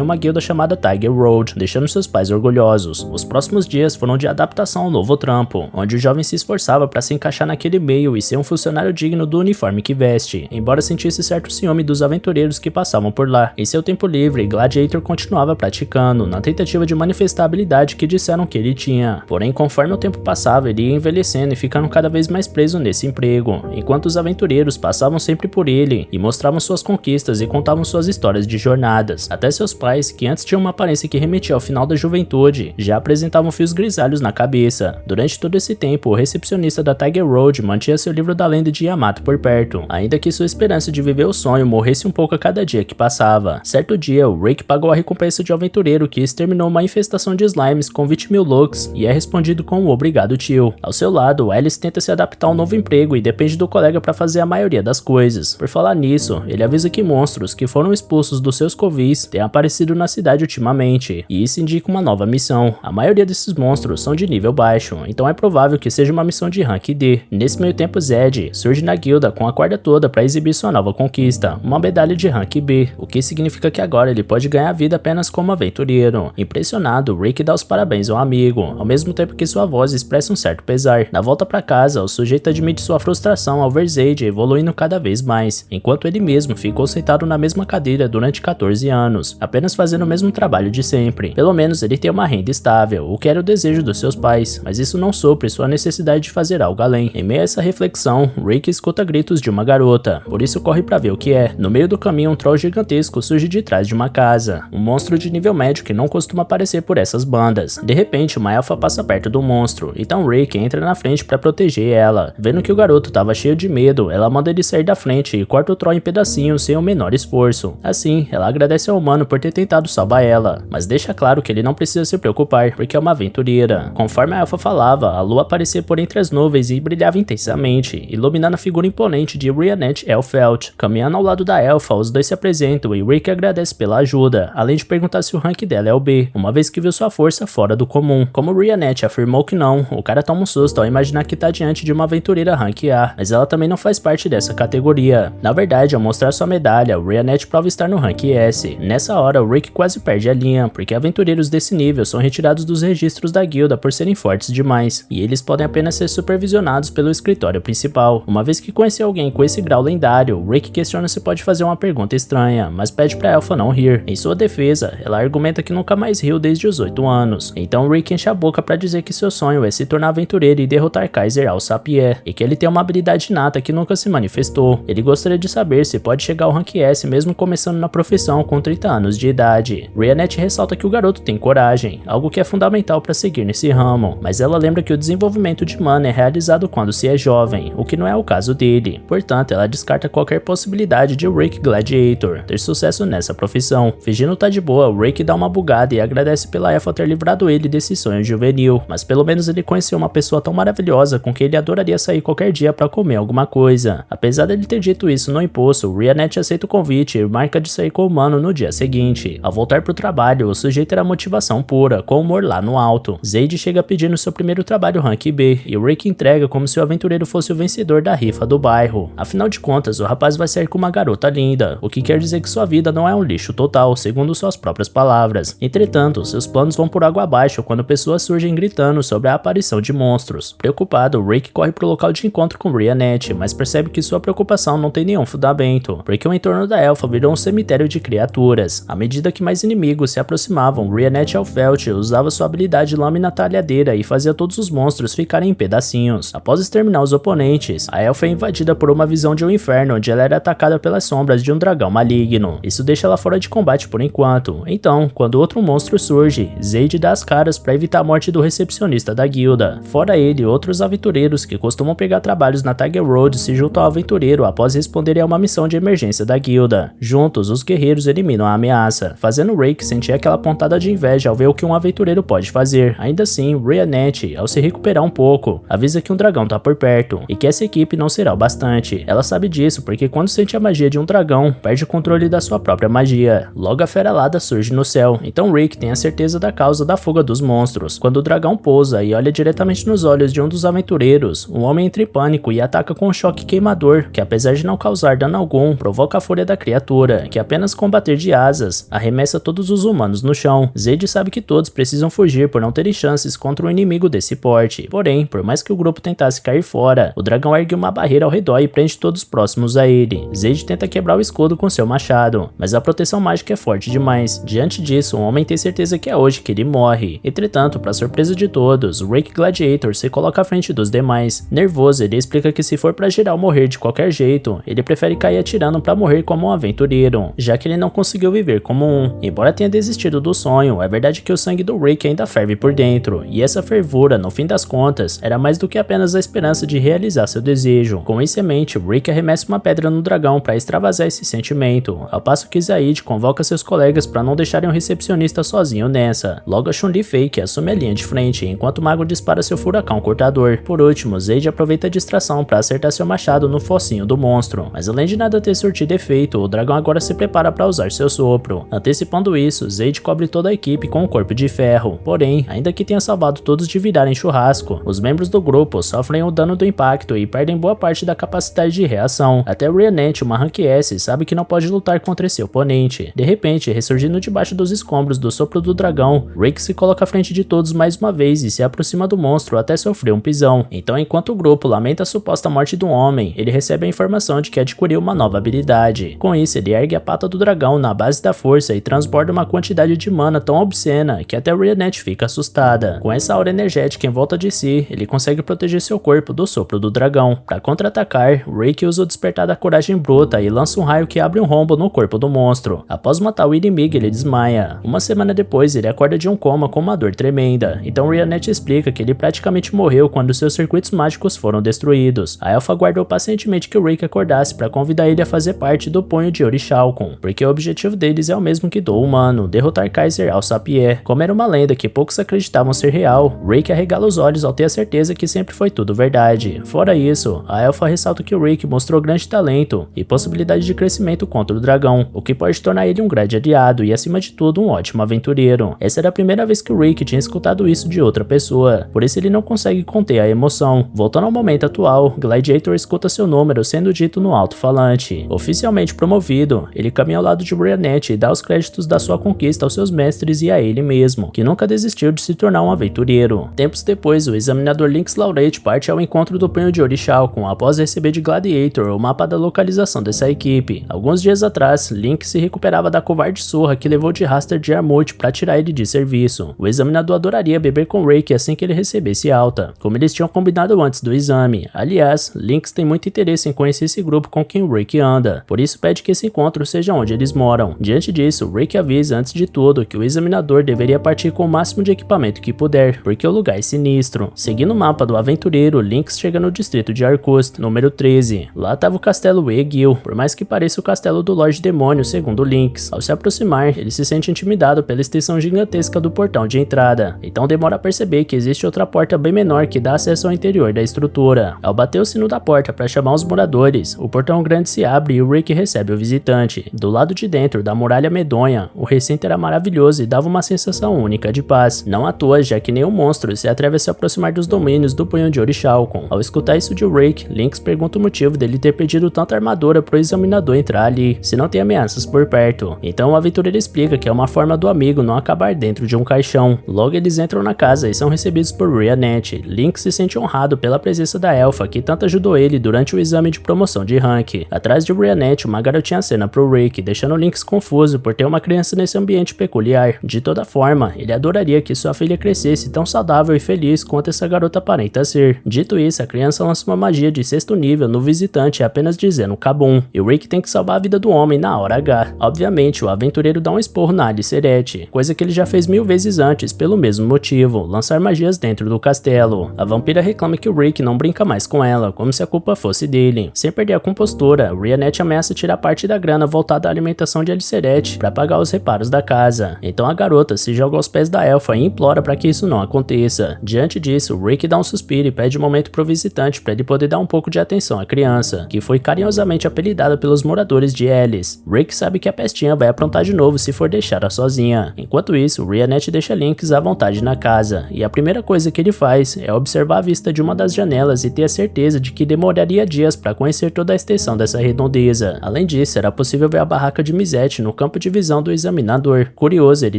uma guilda chamada Tiger Road, deixando seus pais orgulhosos. Os próximos dias foram de adaptação ao novo trampo, onde o jovem se esforçava para se encaixar naquele meio e ser um funcionário digno do uniforme que veste, embora sentisse certo ciúme dos aventureiros que passavam por lá. Em seu tempo livre, Gladiator continuava praticando, na tentativa de manifestar a habilidade que disseram que ele tinha. Porém, conforme o tempo passava, ele ia envelhecendo e ficando cada vez mais preso nesse emprego, enquanto os aventureiros passavam sempre por ele e mostravam suas conquistas e contavam suas histórias de jornadas. Até seus pais, que antes tinham uma aparência que remetia ao final da juventude, já apresentavam fios grisalhos na cabeça. Durante todo esse tempo, o recepcionista da Tiger Road mantinha seu livro da lenda de Yamato por perto, ainda que sua esperança de viver o sonho morresse um pouco a cada dia que passava. Certo dia, o Rick pagou a recompensa de um aventureiro que exterminou uma infestação de slimes com 20.000 looks e é respondido com um obrigado tio. Ao seu lado, Alice tenta se adaptar a um novo emprego e depende do colega para fazer a maioria das coisas. Por falar nisso, ele avisa que monstros que foram expulsos dos seus covis têm aparecido na cidade ultimamente, e isso indica uma nova missão. A maioria desses monstros são de nível baixo, então é provável que seja uma missão de rank D. Nesse meio tempo, Zed surge na guilda com a corda toda para exibir sua nova conquista, uma medalha de rank B, o que significa que agora ele pode ganhar vida apenas como aventureiro. Impressionado, Rick dá os parabéns ao amigo, ao mesmo tempo que sua voz expressa um certo pesar. Na volta para casa, o sujeito admite sua frustração ao ver Zed evoluindo cada vez mais, enquanto ele mesmo ficou sentado na mesma cadeira durante 14 anos, apenas fazendo o mesmo trabalho de sempre. Pelo menos ele tem uma renda estável, o que era o desejo dos seus pais, mas isso não supre sua necessidade de fazer algo além. Em meio a essa reflexão, Rick escuta gritos de uma garota, por isso corre para ver o que é. No meio do caminho, um troll gigantesco surge de trás de uma casa, um monstro de nível médio que não costuma aparecer por essas bandas. De repente, uma elfa passa perto do monstro, então Rick entra na frente para proteger ela. Vendo que o garoto estava cheio de medo, ela manda ele sair da frente e corta o troll em pedacinhos sem o menor esforço. Assim, ela agradece ao humano por ter tentado salvar ela, mas deixa claro que ele não precisa se preocupar, porque é uma aventureira. Conforme a elfa falava, a lua aparecia por entre as nuvens e brilhava intensamente, iluminando a figura imponente de Rianet Elfelt. Caminhando ao lado da elfa, os dois se apresentam e Rick agradece pela ajuda, além de perguntar se o rank dela é o B, uma vez que viu sua força fora do comum. Como Rianet afirmou que não, o cara toma um susto ao imaginar que tá diante de uma aventureira rank A, mas ela também não faz parte dessa categoria. Na verdade, ao mostrar sua medalha, o Rianet prova estar no rank S. Nessa hora, o Rick quase perde a linha, porque aventureiros desse nível são retirados dos registros da guilda por serem fortes demais, e eles podem apenas ser supervisionados pelo escritório principal. Uma vez que conheceu alguém com esse grau lendário, o Rick questiona se pode fazer uma pergunta estranha, mas pede pra Alpha não rir. Em sua defesa, ela argumenta que nunca mais riu desde os 8 anos. Então Rick enche a boca pra dizer que seu sonho é se tornar aventureiro e derrotar Kaiser Alsapier, e que ele tem uma habilidade inata que nunca se manifestou. Ele gostaria de saber se pode chegar ao rank S mesmo começando na profissão com 30 anos de idade. Rianet ressalta que o garoto tem coragem, algo que é fundamental para seguir nesse ramo, mas ela lembra que o desenvolvimento de mana é realizado quando se é jovem, o que não é o caso dele. Portanto, ela descarta qualquer possibilidade de Rick Gladiator ter sucesso nessa profissão. Fingindo tá de boa, Rick dá uma bugada e agradece pela Alpha ter livrado ele desse sonho juvenil, mas pelo menos ele conheceu uma pessoa tão maravilhosa com quem ele adoraria sair qualquer dia para comer alguma coisa. Apesar dele ter dito isso no impulso, Rianet aceita o convite e marca de sair com o mano no dia seguinte. Ao voltar pro trabalho, o sujeito terá motivação pura, com humor lá no alto. Zayd chega pedindo seu primeiro trabalho rank B, e o Rick entrega como se o aventureiro fosse o vencedor da rifa do bairro. Afinal de contas, o rapaz vai sair com uma garota linda, o que quer dizer que sua vida não é um lixo total, segundo suas próprias palavras. Entretanto, seus planos vão por água abaixo quando pessoas surgem gritando sobre a aparição de monstros. Preocupado, Rick corre pro local de encontro com Rianet, mas percebe que sua preocupação não tem nenhum fundamento, porque o entorno da elfa virou um cemitério de criaturas. À medida que mais inimigos se aproximavam, Rianet Alfelt usava sua habilidade lâmina talhadeira e fazia todos os monstros ficarem em pedacinhos. Após exterminar os oponentes, a elfa é invadida por uma visão de um inferno onde ela era atacada pelas sombras de um dragão maligno. Isso deixa ela fora de combate por enquanto. Então, quando outro monstro surge, Zayd dá as caras para evitar a morte do recepcionista da guilda. Fora ele, outros aventureiros que costumam pegar trabalhos na Tiger Road se juntam ao aventureiro após responderem a uma missão de emergência da guilda. Juntos, os guerreiros eliminam a ameaça, fazendo Rick sentir aquela pontada de inveja ao ver o que um aventureiro pode fazer. Ainda assim, Rianet, ao se recuperar um pouco, avisa que um dragão tá por perto e que essa equipe não será o bastante. Ela sabe disso porque quando sente a magia de um dragão, perde o controle da sua própria magia. Logo a fera alada surge no céu, então Rick tem a certeza da causa da fuga dos monstros. Quando o dragão pousa e olha diretamente nos olhos de um dos aventureiros, o homem entra em pânico e ataca com um choque queimador, que apesar de não causar dano algum, provoca a fúria da criatura, que apenas com bater de asas, arremessa todos os humanos no chão. Zayd sabe que todos precisam fugir por não terem chances contra um inimigo desse porte. Porém, por mais que o grupo tentasse cair fora, o dragão ergue uma barreira ao redor e prende todos próximos a ele. Zayd tenta quebrar o escudo com seu machado, mas a proteção mágica é forte demais. Diante disso, o homem tem certeza que é hoje que ele morre. Entretanto, para surpresa de todos, Rick Gladiator se coloca à frente dos demais. Nervoso, ele explica que se for pra geral morrer de qualquer jeito, ele prefere cair atirando pra morrer como um aventureiro, já que ele não conseguiu viver como um. Embora tenha desistido do sonho, é verdade que o sangue do Rick ainda ferve por dentro, e essa fervura, no fim das contas, era mais do que apenas a esperança de realizar seu desejo. Com isso em mente, Rick arremessa uma pedra no dragão para extravasar esse sentimento, ao passo que Zayd convoca seus colegas para não deixarem o recepcionista sozinho nessa. Logo a Chun-Li Fake assume a linha de frente, enquanto o mago dispara seu furacão cortador. Por último, Zayd aproveita a distração para acertar seu machado no focinho do monstro, mas além de nada ter surtido efeito, o dragão agora se prepara para usar seu sopro. Antecipando isso, Zayd cobre toda a equipe com um corpo de ferro. Porém, ainda que tenha salvado todos de virarem churrasco, os membros do grupo sofrem o dano do impacto e perdem boa parte da capacidade de reação. Até Rianet, uma Rank S, sabe que não pode lutar contra esse oponente. De repente, ressurgindo debaixo dos escombros do sopro do dragão, Rick se coloca à frente de todos mais uma vez e se aproxima do monstro até sofrer um pisão. Então, enquanto o grupo lamenta a suposta morte do homem, ele recebe a informação de que adquiriu uma nova habilidade. Com isso, ele ergue a pata do dragão na base da força e transborda uma quantidade de mana tão obscena que até Rianet fica assustada. Com essa aura energética em volta de si, ele consegue proteger seu corpo do sopro do dragão. Para contra-atacar, Rick usa o despertar da coragem bruta e lança um raio que abre um rombo no corpo do monstro. Após matar o inimigo, ele desmaia. Uma semana depois, ele acorda de um coma com uma dor tremenda. Então Rianet explica que ele praticamente morreu quando seus circuitos mágicos foram destruídos. A elfa aguardou pacientemente que o Rick acordasse para convidar ele a fazer parte do punho de Orichalcon, porque o objetivo deles é o mesmo que do humano, derrotar Kaiser Alsapier. Como era uma lenda que poucos acreditavam ser real, Rick arregala os olhos ao ter a certeza que sempre foi tudo verdade. Fora isso, a elfa ressalta que o Rick mostrou grande talento e possibilidade de crescimento contra o dragão, o que pode tornar ele um grande aliado e, acima de tudo, um ótimo aventureiro. Essa era a primeira vez que o Rick tinha escutado isso de outra pessoa, por isso ele não consegue conter a emoção. Voltando ao momento atual, Gladiator escuta seu número sendo dito no no alto-falante. Oficialmente promovido, ele caminha ao lado de Brianette e dá os créditos da sua conquista aos seus mestres e a ele mesmo, que nunca desistiu de se tornar um aventureiro. Tempos depois, o examinador Lynx Laurate parte ao encontro do Punho de Orichalcum após receber de Gladiator o mapa da localização dessa equipe. Alguns dias atrás, Lynx se recuperava da covarde surra que levou de Raster de Armut para tirar ele de serviço. O examinador adoraria beber com Rake assim que ele recebesse alta, como eles tinham combinado antes do exame. Aliás, Lynx tem muito interesse em conhecer esse grupo com quem Rake anda, por isso pede que esse encontro seja onde eles moram. Diante disso, Rake avisa antes de tudo que o examinador deveria partir com o máximo de equipamento que puder, porque o lugar é sinistro. Seguindo o mapa do aventureiro, Lynx chega no distrito de Arkust, número 13. Lá estava o castelo Egil, por mais que pareça o castelo do Lorde Demônio, segundo Lynx. Ao se aproximar, ele se sente intimidado pela extensão gigantesca do portão de entrada, então demora a perceber que existe outra porta bem menor que dá acesso ao interior da estrutura. Ao bater o sino da porta para chamar os moradores, o portão grande se abre e o Rick recebe o visitante. Do lado de dentro da muralha medonha, o recinto era maravilhoso e dava uma sensação única de paz. Não à toa, já que nenhum monstro se atreve a se aproximar dos domínios do Punho de Orichalcum. Ao escutar isso de Rick, Lynx pergunta o motivo dele ter pedido tanta armadura pro examinador entrar ali, se não tem ameaças por perto. Então o aventureiro explica que é uma forma do amigo não acabar dentro de um caixão. Logo eles entram na casa e são recebidos por Brianette. Lynx se sente honrado pela presença da elfa que tanto ajudou ele durante o exame de promoção de rank. Atrás de Brianette, uma garotinha acena pro Rick, deixando Lynx confuso por ter uma criança nesse ambiente peculiar. De toda forma, ele adoraria que sua filha crescesse tão saudável e feliz quanto essa garota aparenta ser. Dito isso, a criança lança uma magia de 6º nível no visitante apenas dizendo Kabum, e o Rick tem que salvar a vida do homem na hora H. Obviamente, o aventureiro dá um esporro na Aliceret, coisa que ele já fez 1000 vezes antes pelo mesmo motivo, lançar magias dentro do castelo. A vampira reclama que o Rick não brinca mais com ela, como se a culpa fosse dele. Sem perder a compostura, Brianette ameaça tirar parte da grana voltada à alimentação de Aliceret para pagar os reparos da casa. Então a garota se joga aos pés da elfa e implora para que isso não aconteça. Diante disso, Rick dá um suspiro e pede um momento pro visitante para ele poder dar um pouco de atenção à criança, que foi carinhosamente apelidada pelos moradores de Ellis. Rick sabe que a pestinha vai aprontar de novo se for deixá-la sozinha. Enquanto isso, Brianette deixa Lynx à vontade na casa, e a primeira coisa que ele faz é observar a vista de uma das janelas e ter a certeza de que demoraria dias para conhecer toda a extensão dessa redondeza. Além disso, era possível ver a barraca de Mizette no campo de visão do examinador. Curioso, ele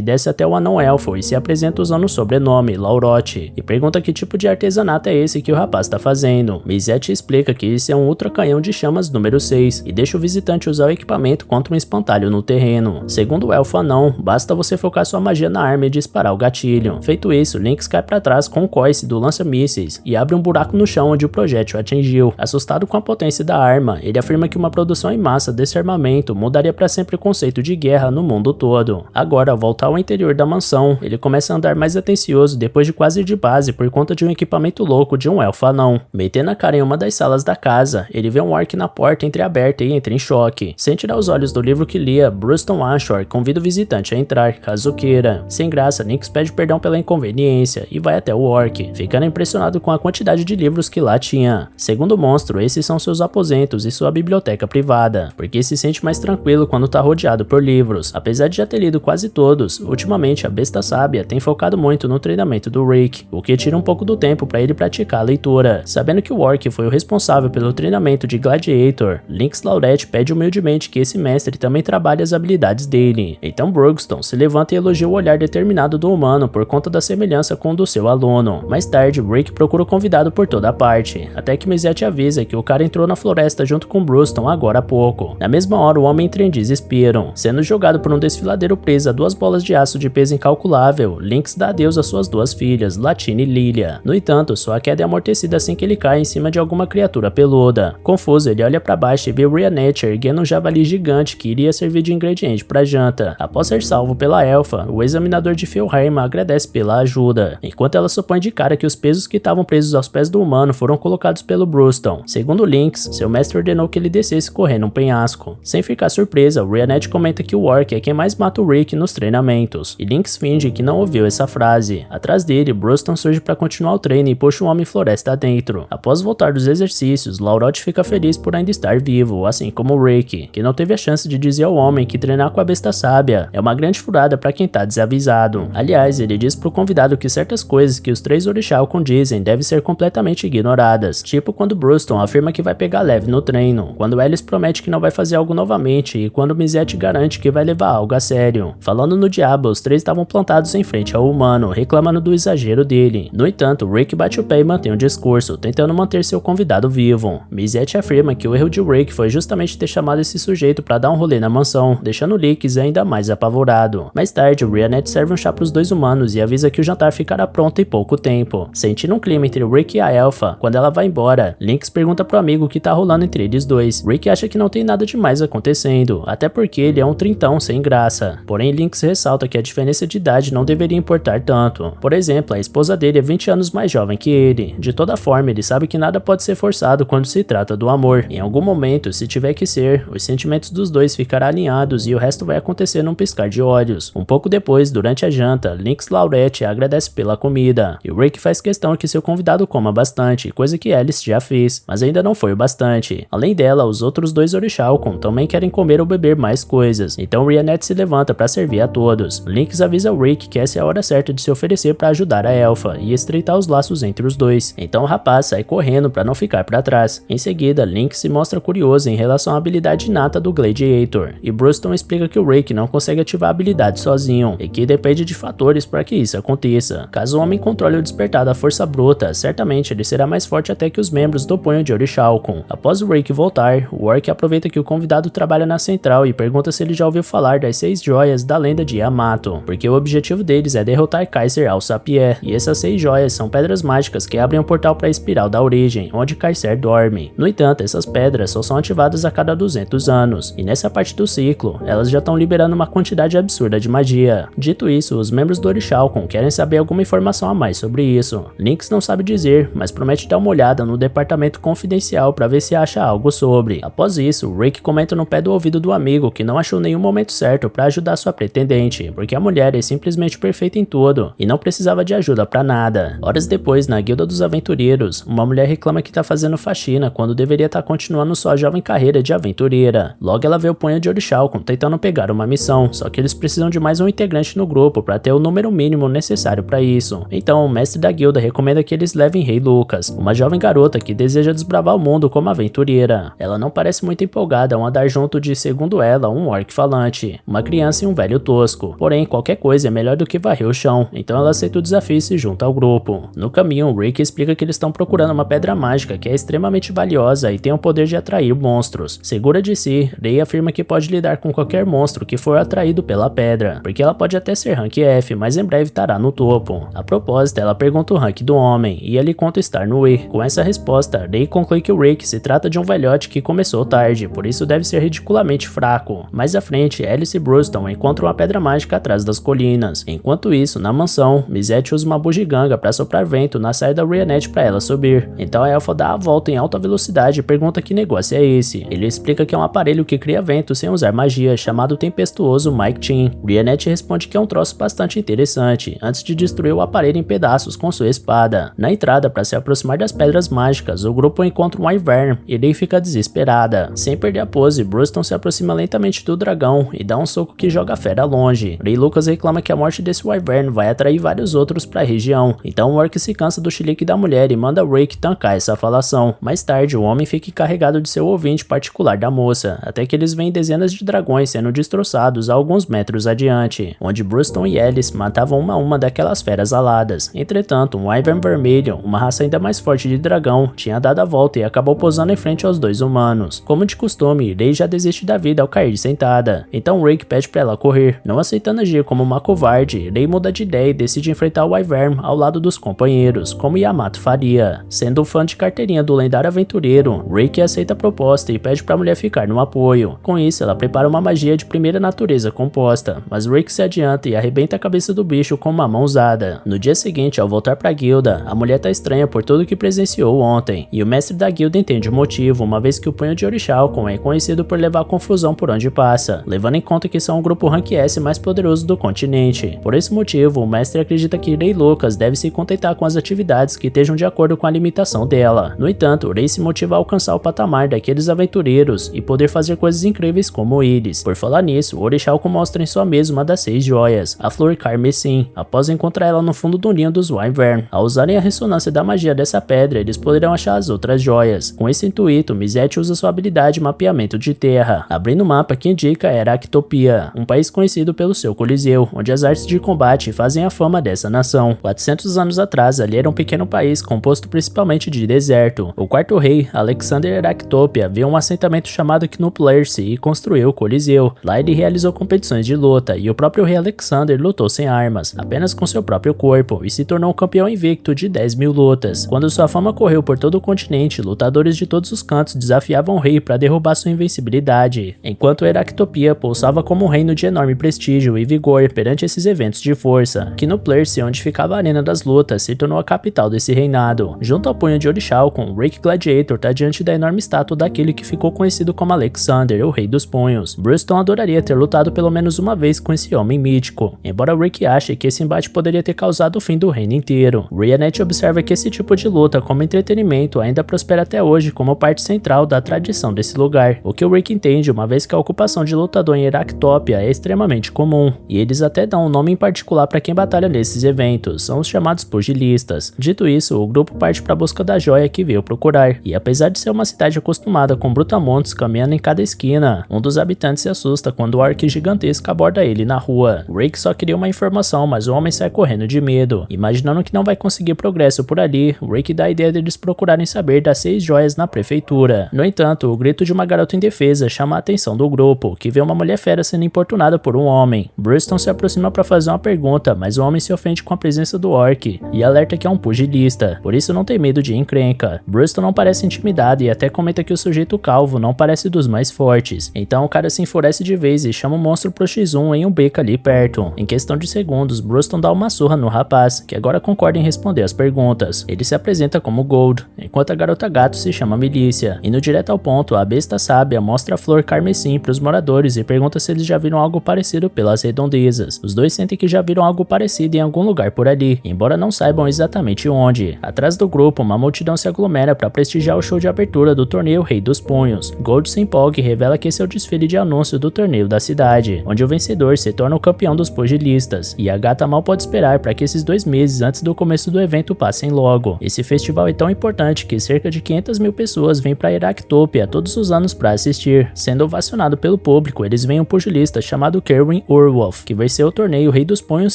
desce até o anão elfo e se apresenta usando o sobrenome, Laurote, e pergunta que tipo de artesanato é esse que o rapaz está fazendo. Mizette explica que esse é um ultra canhão de chamas número 6 e deixa o visitante usar o equipamento contra um espantalho no terreno. Segundo o elfo anão, basta você focar sua magia na arma e disparar o gatilho. Feito isso, Lynx cai para trás com o coice do lança-mísseis e abre um buraco no chão onde o projétil atingiu. Assustado com a potência da arma, ele afirma que uma produção em massa desse armamento mudaria para sempre o conceito de guerra no mundo todo. Agora, ao voltar ao interior da mansão, ele começa a andar mais atencioso depois de quase ir de base por conta de um equipamento louco de um elfo anão. Metendo a cara em uma das salas da casa, ele vê um orc na porta entreaberta e entra em choque. Sem tirar os olhos do livro que lia, Bruston Ashore convida o visitante a entrar, caso queira. Sem graça, Lynx pede perdão pela inconveniência e vai até o orc, ficando impressionado com a quantidade de livros que lá tinha. Segundo o monstro, esses são seus aposentos e sua biblioteca privada, porque se sente mais tranquilo quando tá rodeado por livros. Apesar de já ter lido quase todos, ultimamente a besta sábia tem focado muito no treinamento do Rick, o que tira um pouco do tempo para ele praticar a leitura. Sabendo que o orc foi o responsável pelo treinamento de Gladiator, Lynx Laurate pede humildemente que esse mestre também trabalhe as habilidades dele. Então Brugston se levanta e elogia o olhar determinado do humano por conta da semelhança com o do seu aluno. Mais tarde, Rick procura o convidado por toda a parte, até que Mizette avisa que o cara entrou na floresta junto com Bruston agora há pouco. Na mesma hora, o homem entra em desespero. Sendo jogado por um desfiladeiro preso a 2 bolas de aço de peso incalculável, Lynx dá adeus às suas 2 filhas, Latina e Lilia. No entanto, sua queda é amortecida assim que ele cai em cima de alguma criatura peluda. Confuso, ele olha para baixo e vê Brianette erguendo um javali gigante que iria servir de ingrediente para janta. Após ser salvo pela elfa, o examinador de Felheim agradece pela ajuda, enquanto ela supõe de cara que os pesos que estavam presos aos pés do humano foram colocados pelo Bruston. Segundo Lynx, seu mestre ordenou que ele descesse correndo um penhasco. Sem ficar surpresa, Brianette comenta que o orc é quem mais mata o Rick nos treinamentos, e Lynx finge que não ouviu essa frase. Atrás dele, Bruston surge para continuar o treino e puxa o homem floresta adentro. Após voltar dos exercícios, Laurote fica feliz por ainda estar vivo, assim como o Rick, que não teve a chance de dizer ao homem que treinar com a besta sábia é uma grande furada para quem tá desavisado. Aliás, ele diz pro convidado que certas coisas que os 3 Orichalcum dizem devem ser completamente ignoradas, tipo quando Bruston afirma que vai pegar leve no no treino, quando Alice promete que não vai fazer algo novamente e quando Mizette garante que vai levar algo a sério. Falando no diabo, os três estavam plantados em frente ao humano, reclamando do exagero dele. No entanto, Rick bate o pé e mantém o discurso, tentando manter seu convidado vivo. Mizette afirma que o erro de Rick foi justamente ter chamado esse sujeito para dar um rolê na mansão, deixando Leaks ainda mais apavorado. Mais tarde, Rionette serve um chá para os dois humanos e avisa que o jantar ficará pronto em pouco tempo. Sentindo um clima entre Rick e a elfa, quando ela vai embora, Lynx pergunta pro amigo o que tá rolando entre eles dois. Rick acha que não tem nada demais acontecendo, até porque ele é um trintão sem graça. Porém, Lynx ressalta que a diferença de idade não deveria importar tanto. Por exemplo, a esposa dele é 20 anos mais jovem que ele. De toda forma, ele sabe que nada pode ser forçado quando se trata do amor. Em algum momento, se tiver que ser, os sentimentos dos dois ficarão alinhados e o resto vai acontecer num piscar de olhos. Um pouco depois, durante a janta, Lynx Laurette agradece pela comida, e Rick faz questão que seu convidado coma bastante, coisa que Alice já fez, mas ainda não foi o bastante. Além dela, os outros dois Orichalcon também querem comer ou beber mais coisas, então Rionette se levanta para servir a todos. Lynx avisa Rick que essa é a hora certa de se oferecer para ajudar a elfa e estreitar os laços entre os dois, então o rapaz sai correndo para não ficar para trás. Em seguida, Lynx se mostra curioso em relação à habilidade inata do Gladiator, e Bruston explica que o Rick não consegue ativar a habilidade sozinho, e que depende de fatores para que isso aconteça. Caso o homem controle o despertar da força bruta, certamente ele será mais forte até que os membros do punho de Orichalcon. Após o Rick voltar, o Orc aproveita que o convidado trabalha na central e pergunta se ele já ouviu falar das 6 joias da lenda de Yamato, porque o objetivo deles é derrotar Kaiser Alsapier, e essas 6 joias são pedras mágicas que abrem um portal para a espiral da origem, onde Kaiser dorme. No entanto, essas pedras só são ativadas a cada 200 anos, e nessa parte do ciclo, elas já estão liberando uma quantidade absurda de magia. Dito isso, os membros do Orichalcon querem saber alguma informação a mais sobre isso. Lynx não sabe dizer, mas promete dar uma olhada no departamento confidencial para ver se acha algo sobre. Após isso, Rick comenta no pé do ouvido do amigo que não achou nenhum momento certo para ajudar sua pretendente, porque a mulher é simplesmente perfeita em tudo e não precisava de ajuda para nada. Horas depois, na Guilda dos Aventureiros, uma mulher reclama que tá fazendo faxina quando deveria estar continuando sua jovem carreira de aventureira. Logo ela vê o punho de Orichalcon tentando pegar uma missão, só que eles precisam de mais um integrante no grupo para ter o número mínimo necessário para isso. Então o mestre da guilda recomenda que eles levem Rei Lucas, uma jovem garota que deseja desbravar o mundo como aventureira. Ela não parece muito empolgada ao andar junto de, segundo ela, um orc falante, uma criança e um velho tosco. Porém, qualquer coisa é melhor do que varrer o chão, então ela aceita o desafio e se junta ao grupo. No caminho, Rick explica que eles estão procurando uma pedra mágica que é extremamente valiosa e tem o poder de atrair monstros. Segura de si, Rei afirma que pode lidar com qualquer monstro que for atraído pela pedra, porque ela pode até ser rank F, mas em breve estará no topo. A propósito, ela pergunta o rank do homem, e ele conta estar no E. Com essa resposta, Rei conclui que o Rick se trata de um velhote que começou tarde, por isso deve ser ridiculamente fraco. Mais à frente, Alice e Bruston encontram a pedra mágica atrás das colinas. Enquanto isso, na mansão, Mizette usa uma bugiganga para soprar vento na saia da Rionette para ela subir. Então a elfa dá a volta em alta velocidade e pergunta que negócio é esse. Ele explica que é um aparelho que cria vento sem usar magia, chamado tempestuoso Mike Chin. Rionette responde que é um troço bastante interessante, antes de destruir o aparelho em pedaços com sua espada. Na entrada, para se aproximar das pedras mágicas, o grupo encontra um Wyvern e Rei fica desesperada. Sem perder a pose, Bruston se aproxima lentamente do dragão e dá um soco que joga a fera longe. Rei Lucas reclama que a morte desse Wyvern vai atrair vários outros para a região, então o orc se cansa do chilique da mulher e manda Rick tancar essa falação. Mais tarde, o homem fica encarregado de ser o ouvinte particular da moça, até que eles veem dezenas de dragões sendo destroçados a alguns metros adiante, onde Bruston e Alice matavam uma a uma daquelas feras aladas. Entretanto, um Wyvern vermelho, uma raça ainda mais forte de dragão, tinha dado a volta e acabou posando em frente aos dois humanos. Como de costume, Rei já desiste da vida ao cair sentada, então Rick pede pra ela correr. Não aceitando agir como uma covarde, Rei muda de ideia e decide enfrentar o Wyvern ao lado dos companheiros, como Yamato faria. Sendo um fã de carteirinha do lendário aventureiro, Rick aceita a proposta e pede pra mulher ficar no apoio. Com isso, ela prepara uma magia de primeira natureza composta, mas Rick se adianta e arrebenta a cabeça do bicho com uma mão usada. No dia seguinte, ao voltar pra guilda, a mulher tá estranha por tudo que presenciou ontem, e o mestre da guilda entende o motivo, uma vez que o punho de Orichalcon é conhecido por levar confusão por onde passa, levando em conta que são o grupo Rank S mais poderoso do continente. Por esse motivo, o mestre acredita que Rei Lucas deve se contentar com as atividades que estejam de acordo com a limitação dela. No entanto, Rei se motiva a alcançar o patamar daqueles aventureiros e poder fazer coisas incríveis como eles. Por falar nisso, o Orichalcon mostra em sua mesa uma das 6 joias, a flor carmesim, após encontrar ela no fundo do ninho dos Wyvern. Ao usarem a ressonância da magia dessa pedra, eles poderão achar as outras joias. Com esse intuito, gratuito, Mizet usa sua habilidade de mapeamento de terra, abrindo um mapa que indica Heractopia, um país conhecido pelo seu coliseu, onde as artes de combate fazem a fama dessa nação. 400 anos atrás, ali era um pequeno país composto principalmente de deserto. O quarto rei, Alexander Heractopia, viu um assentamento chamado Knuplerse e construiu o coliseu. Lá ele realizou competições de luta, e o próprio rei Alexander lutou sem armas, apenas com seu próprio corpo, e se tornou um campeão invicto de 10.000 lutas. Quando sua fama correu por todo o continente, lutadores de todos os cantos desafiavam o rei para derrubar sua invencibilidade, enquanto Heractopia pulsava como um reino de enorme prestígio e vigor perante esses eventos de força. Knuplerse, onde ficava a arena das lutas, se tornou a capital desse reinado. Junto ao punho de Orichalcum, Rick Gladiator está diante da enorme estátua daquele que ficou conhecido como Alexander, o Rei dos Punhos. Bruston adoraria ter lutado pelo menos uma vez com esse homem mítico, embora Rick ache que esse embate poderia ter causado o fim do reino inteiro. Rianet observa que esse tipo de luta como entretenimento ainda prospera até hoje como parte central da tradição desse lugar, o que o Rick entende uma vez que a ocupação de lutador em Heractopia é extremamente comum, e eles até dão um nome em particular para quem batalha nesses eventos, são os chamados pugilistas. Dito isso, o grupo parte para a busca da joia que veio procurar, e apesar de ser uma cidade acostumada com brutamontes caminhando em cada esquina, um dos habitantes se assusta quando o orc gigantesco aborda ele na rua. Rick só queria uma informação, mas o homem sai correndo de medo. Imaginando que não vai conseguir progresso por ali, Rick dá a ideia deles procurarem saber das 6 joias na prefeitura. No entanto, o grito de uma garota indefesa chama a atenção do grupo, que vê uma mulher fera sendo importunada por um homem. Bruston se aproxima para fazer uma pergunta, mas o homem se ofende com a presença do orc e alerta que é um pugilista, por isso não tem medo de encrenca. Bruston não parece intimidado e até comenta que o sujeito calvo não parece dos mais fortes. Então o cara se enfurece de vez e chama o monstro pro X1 em um beco ali perto. Em questão de segundos, Bruston dá uma surra no rapaz, que agora concorda em responder as perguntas. Ele se apresenta como Gold, enquanto a garota gato se chama Milícia. Indo direto ao ponto, a besta sábia mostra a flor carmesim para os moradores e pergunta se eles já viram algo parecido pelas redondezas. Os dois sentem que já viram algo parecido em algum lugar por ali, embora não saibam exatamente onde. Atrás do grupo, uma multidão se aglomera para prestigiar o show de abertura do torneio Rei dos Punhos. Gold se empolga e revela que esse é o desfile de anúncio do torneio da cidade, onde o vencedor se torna o campeão dos pugilistas, e a gata mal pode esperar para que esses 2 meses antes do começo do evento passem logo. Esse festival é tão importante que cerca de 500.000 pessoas vêm para Heractopia todos os anos para assistir. Sendo ovacionado pelo público, eles veem um pugilista chamado Kerwin Urwolf, que venceu o torneio Rei dos Punhos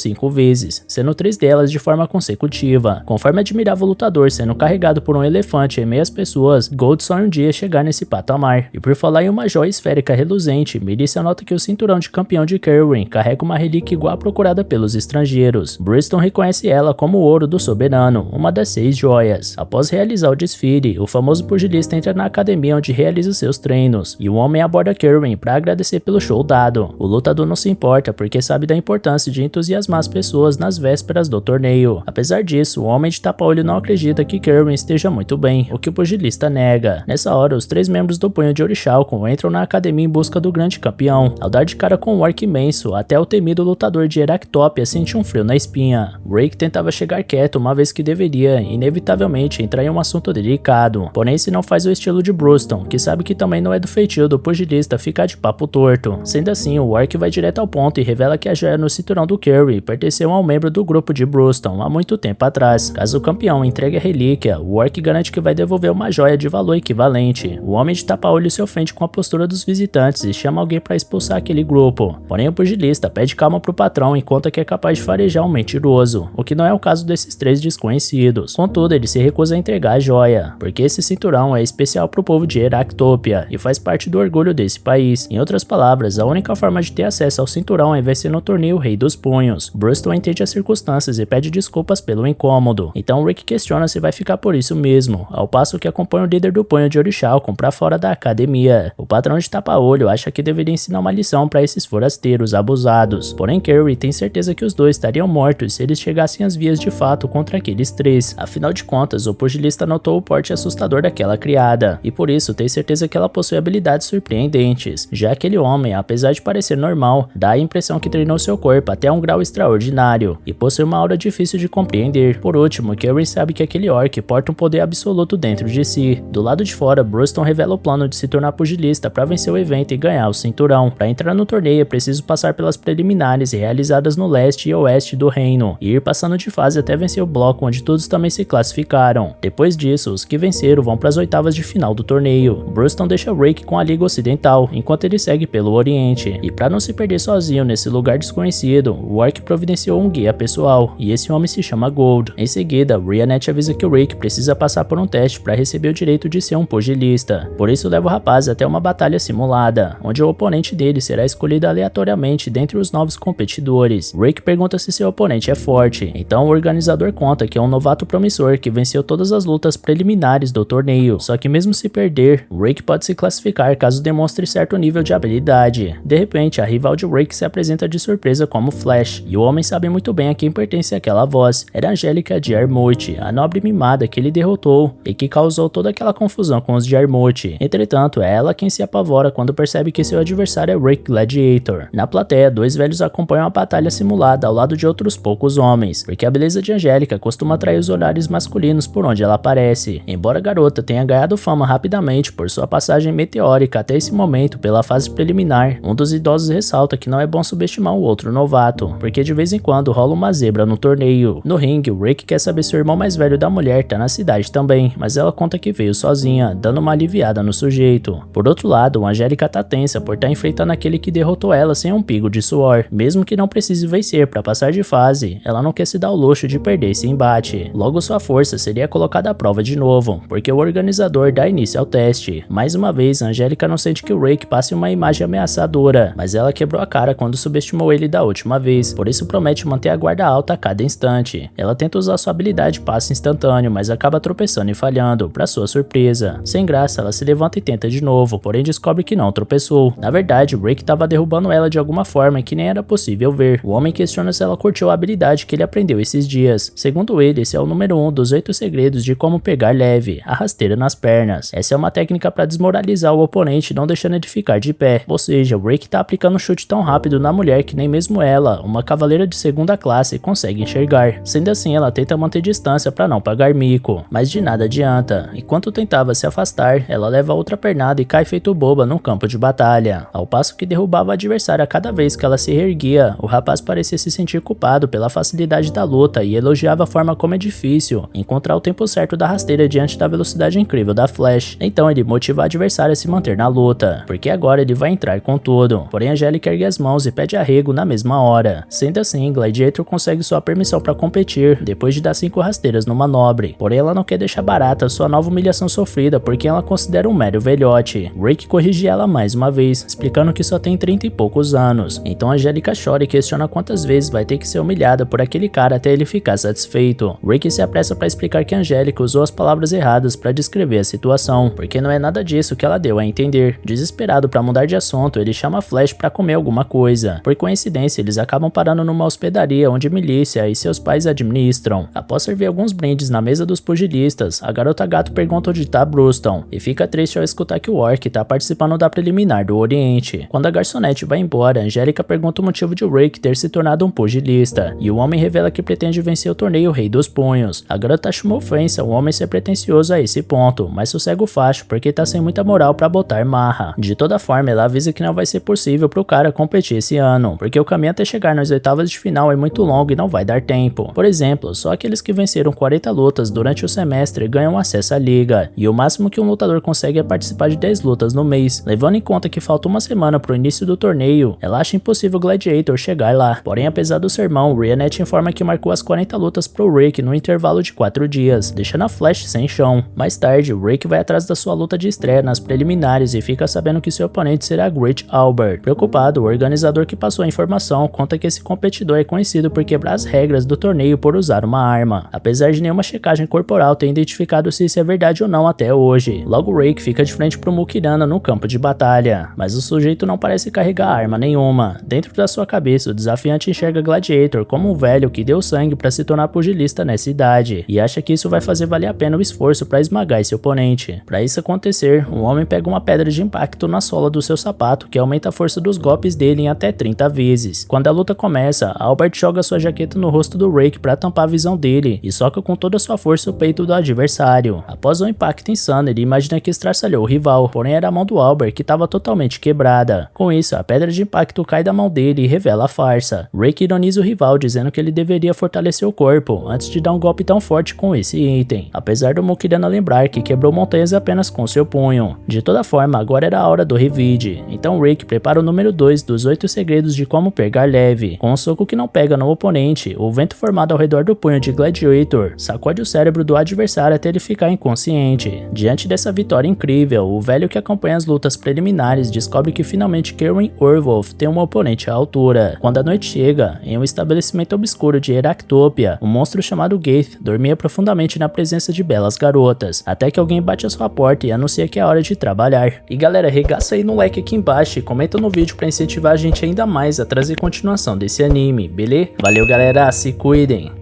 5 vezes, sendo 3 delas de forma consecutiva. Conforme admirava o lutador sendo carregado por um elefante em meio às pessoas, Gold sonha um dia chegar nesse patamar. E por falar em uma joia esférica reluzente, Milícia nota que o cinturão de campeão de Kerwin carrega uma relíquia igual à procurada pelos estrangeiros. Bruston reconhece ela como o ouro do soberano, uma das 6 joias. Após realizar o desfile, o famoso pugilista entra na academia onde realiza seus treinos, e o homem aborda Kerwin para agradecer pelo show dado. O lutador não se importa porque sabe da importância de entusiasmar as pessoas nas vésperas do torneio. Apesar disso, o homem de tapa-olho não acredita que Kerwin esteja muito bem, o que o pugilista nega. Nessa hora, os 3 membros do punho de Orichalcum entram na academia em busca do grande campeão. Ao dar de cara com um orc imenso, até o temido lutador de Heractopia sente um frio na espinha. Rick tentava chegar quieto uma vez que deveria, inevitavelmente, entrar em um assunto delicado. Porém, esse não faz o estilo de Bruston, que sabe que também não é do feitio do pugilista ficar de papo torto. Sendo assim, o orc vai direto ao ponto e revela que a joia no cinturão do Kerry pertenceu a um membro do grupo de Bruston há muito tempo atrás. Caso o campeão entregue a relíquia, o orc garante que vai devolver uma joia de valor equivalente. O homem de tapa-olho se ofende com a postura dos visitantes e chama alguém para expulsar aquele grupo. Porém, o pugilista pede calma pro patrão e conta que é capaz de farejar um mentiroso, o que não é o caso desses 3 desconhecidos. Contudo, ele se recusa a entregar a joia, porque esse cinturão é especial pro povo de Heractopia e faz parte do orgulho desse país. Em outras palavras, a única forma de ter acesso ao cinturão vai ser no torneio Rei dos Punhos. Bruston entende as circunstâncias e pede desculpas pelo incômodo. Então Rick questiona se vai ficar por isso mesmo, ao passo que acompanha o líder do punho de Orichalcum pra fora da academia. O patrão de tapa-olho acha que deveria ensinar uma lição para esses forasteiros abusados. Porém, Kerry tem certeza que os dois estariam mortos se eles chegassem às vias de fato contra aqueles 3. Afinal de contas, o pugilista notou o porte assustador daquela criada, e por isso tem certeza que ela possui habilidades surpreendentes. Já aquele homem, apesar de parecer normal, dá a impressão que treinou seu corpo até um grau extraordinário, e possui uma aura difícil de compreender. Por último, Kerry sabe que aquele orc porta um poder absoluto dentro de si. Do lado de fora, Bruston revela o plano de se tornar pugilista para vencer o evento e ganhar o cinturão. Para entrar no torneio é preciso passar pelas preliminares realizadas no leste e oeste do reino, e ir passando de fase até vencer o bloco onde todos também se classificaram. Depois disso, os que venceram vão para as 8ª oitavas de final do torneio. Bruston deixa Rake com a Liga Ocidental, enquanto ele segue pelo Oriente. E para não se perder sozinho nesse lugar desconhecido, o Orc providenciou um guia pessoal, e esse homem se chama Gold. Em seguida, Rhiannet avisa que o Rake precisa passar por um teste para receber o direito de ser um pugilista. Por isso leva o rapaz até uma batalha simulada, onde o oponente dele será escolhido aleatoriamente dentre os novos competidores. Rake pergunta se seu oponente é forte, então o organizador conta que é um novato promissor que venceu todas as lutas preliminares do torneio, só que mesmo se perder, Rake pode se classificar caso demonstre certo nível de habilidade. De repente, a rival de Rake se apresenta de surpresa como Flash, e o homem sabe muito bem a quem pertence aquela voz. Era Angélica de Armouth, a nobre mimada que ele derrotou e que causou toda aquela confusão com os de Armouth. Entretanto, é ela quem se apavora quando percebe que seu adversário é Rake Gladiator. Na plateia, dois velhos acompanham a batalha simulada ao lado de outros poucos homens, porque a beleza de Angélica costuma atrair os olhares masculinos por onde ela aparece. Embora a garota tenha ganhado fama rapidamente por sua passagem meteórica até esse momento pela fase preliminar, um dos idosos ressalta que não é bom subestimar o outro novato, porque de vez em quando rola uma zebra no torneio. No ringue, o Rake quer saber se o irmão mais velho da mulher tá na cidade também, mas ela conta que veio sozinha, dando uma aliviada no sujeito. Por outro lado, Angélica tá tensa por estar enfrentando aquele que derrotou ela sem um pingo de suor. Mesmo que não precise vencer para passar de fase, ela não quer se dar o luxo de perder esse embate. Logo, sua força seria colocada à prova de novo, porque o organizador dá início ao teste. Mais uma vez, Angélica não sente que o Rake passe uma imagem ameaçadora, mas ela quebrou a cara quando subestimou ele da última vez, por isso promete manter a guarda alta a cada instante. Ela tenta usar sua habilidade passe instantâneo, mas acaba tropeçando e falhando, para sua surpresa. Sem graça, ela se levanta e tenta de novo, porém descobre que não tropeçou. Na verdade, o Rake estava derrubando ela de alguma forma que nem era possível ver. O homem questiona se ela curtiu a habilidade que ele aprendeu esses dias. Segundo ele, esse é o número 1 dos 8 segredos de como pegar leve, a rasteira nas pernas. Essa é uma técnica para desmoralizar o oponente, não deixando ele ficar de pé. Ou seja, o Rake tá aplicando um chute tão rápido na mulher que nem mesmo ela, uma cavaleira de segunda classe, consegue enxergar. Sendo assim, ela tenta manter distância para não pagar mico, mas de nada adianta. Enquanto tentava se afastar, ela leva outra pernada e cai feito boba no campo de batalha. Ao passo que derrubava o adversário a cada vez que ela se reerguia, o rapaz parecia se sentir culpado pela facilidade da luta e elogiava a forma como é difícil encontrar o tempo certo da rasteira diante da velocidade incrível da Flash. Então ele motiva o adversário a se manter na luta, porque agora ele vai entrar com tudo. Porém, Angélica ergue as mãos e pede arrego na mesma hora. Sendo assim, Gladiator consegue sua permissão para competir, depois de dar 5 rasteiras numa nobre. Porém, ela não quer deixar barata sua nova humilhação sofrida, porque ela considera um mero velhote. Rake corrige ela mais uma vez, explicando que só tem 30 e poucos anos. Então Angélica chora e questiona quantas vezes vai ter que ser humilhada por aquele cara até ele ficar satisfeito. Rake se apressa para explicar que Angélica usou as palavras erradas para descrever a situação, porque não é nada disso que ela deu a entender. Desesperado para mudar de assunto, ele chama Flash para comer alguma coisa. Por coincidência, eles acabam parando numa hospedaria onde Milícia e seus pais administram. Após servir alguns brindes na mesa dos pugilistas, a garota gato pergunta onde tá Bruston e fica triste ao escutar que o Orc tá participando da preliminar do Oriente. Quando a garçonete vai embora, Angélica pergunta o motivo de Rake ter se tornado um pugilista, e o homem revela que pretende vencer o torneio Rei dos Punhos. A garota acha uma ofensa o homem ser pretensioso a esse ponto, mas sossega o facho porque tá sem muita moral pra botar marra. De toda forma, ela avisa que não vai ser possível pro cara competir esse ano, porque o caminho até chegar nas oitavas de final é muito longo e não vai dar tempo. Por exemplo, só aqueles que venceram 40 lutas durante o semestre ganham acesso à liga, e o máximo que um lutador consegue é participar de 10 lutas no mês. Levando em conta que falta uma semana pro início do torneio, ela acha impossível Gladiator chegar lá. Porém, apesar do sermão, Rhiannet informa que marcou as 40 lutas pro Rake no intervalo de 4 dias, deixando a Flash sem chão. Mais tarde, Rake vai atrás da sua luta de estreia nas preliminares e fica sabendo que seu oponente será Great Albert. Preocupado, o organizador que passou a informação conta que esse competidor é conhecido por quebrar as regras do torneio por usar uma arma, apesar de nenhuma checagem corporal ter identificado se isso é verdade ou não até hoje. Logo, Rake fica de frente pro Mukirana no campo de batalha, mas o sujeito não parece carregar arma nenhuma. Dentro da sua cabeça, o desafiante enxerga Gladiator como um velho que deu sangue para se tornar pugilista nessa idade, e acha que isso vai fazer valer a pena o esforço para esmagar esse oponente. Para isso acontecer, o homem pega uma pedra de impacto na sola do seu sapato que aumenta a força dos golpes dele em até 30 vezes. Quando a luta começa, Albert joga sua jaqueta no rosto do Rake para tampar a visão dele e soca com toda a sua força o peito do adversário. Após um impacto insano, ele imagina que estraçalhou o rival, porém era a mão do Albert que estava totalmente quebrada. Com isso, a pedra de impacto cai da mão dele e revela a farsa. Rake ironiza o rival dizendo que ele deveria fortalecer o corpo antes de dar um golpe tão forte com esse item. Apesar do Mukirana lembrar que quebrou montanhas apenas com seu punho. De toda forma, agora era a hora do revide, então Rick prepara o número 2 dos 8 segredos de como pegar leve. Com um soco que não pega no oponente, o vento formado ao redor do punho de Gladiator sacode o cérebro do adversário até ele ficar inconsciente. Diante dessa vitória incrível, o velho que acompanha as lutas preliminares descobre que finalmente Kerwin Orwolf tem um oponente à altura. Quando a noite chega, em um estabelecimento obscuro de Heractopia, um monstro chamado Gaith dormia profundamente na presença de belas garotas, até que alguém bate a sua porta e anuncia que é hora de trabalhar. E galera, regaça aí no like aqui embaixo e comenta no vídeo pra incentivar a gente ainda mais a trazer continuação desse anime, beleza? Valeu galera, se cuidem!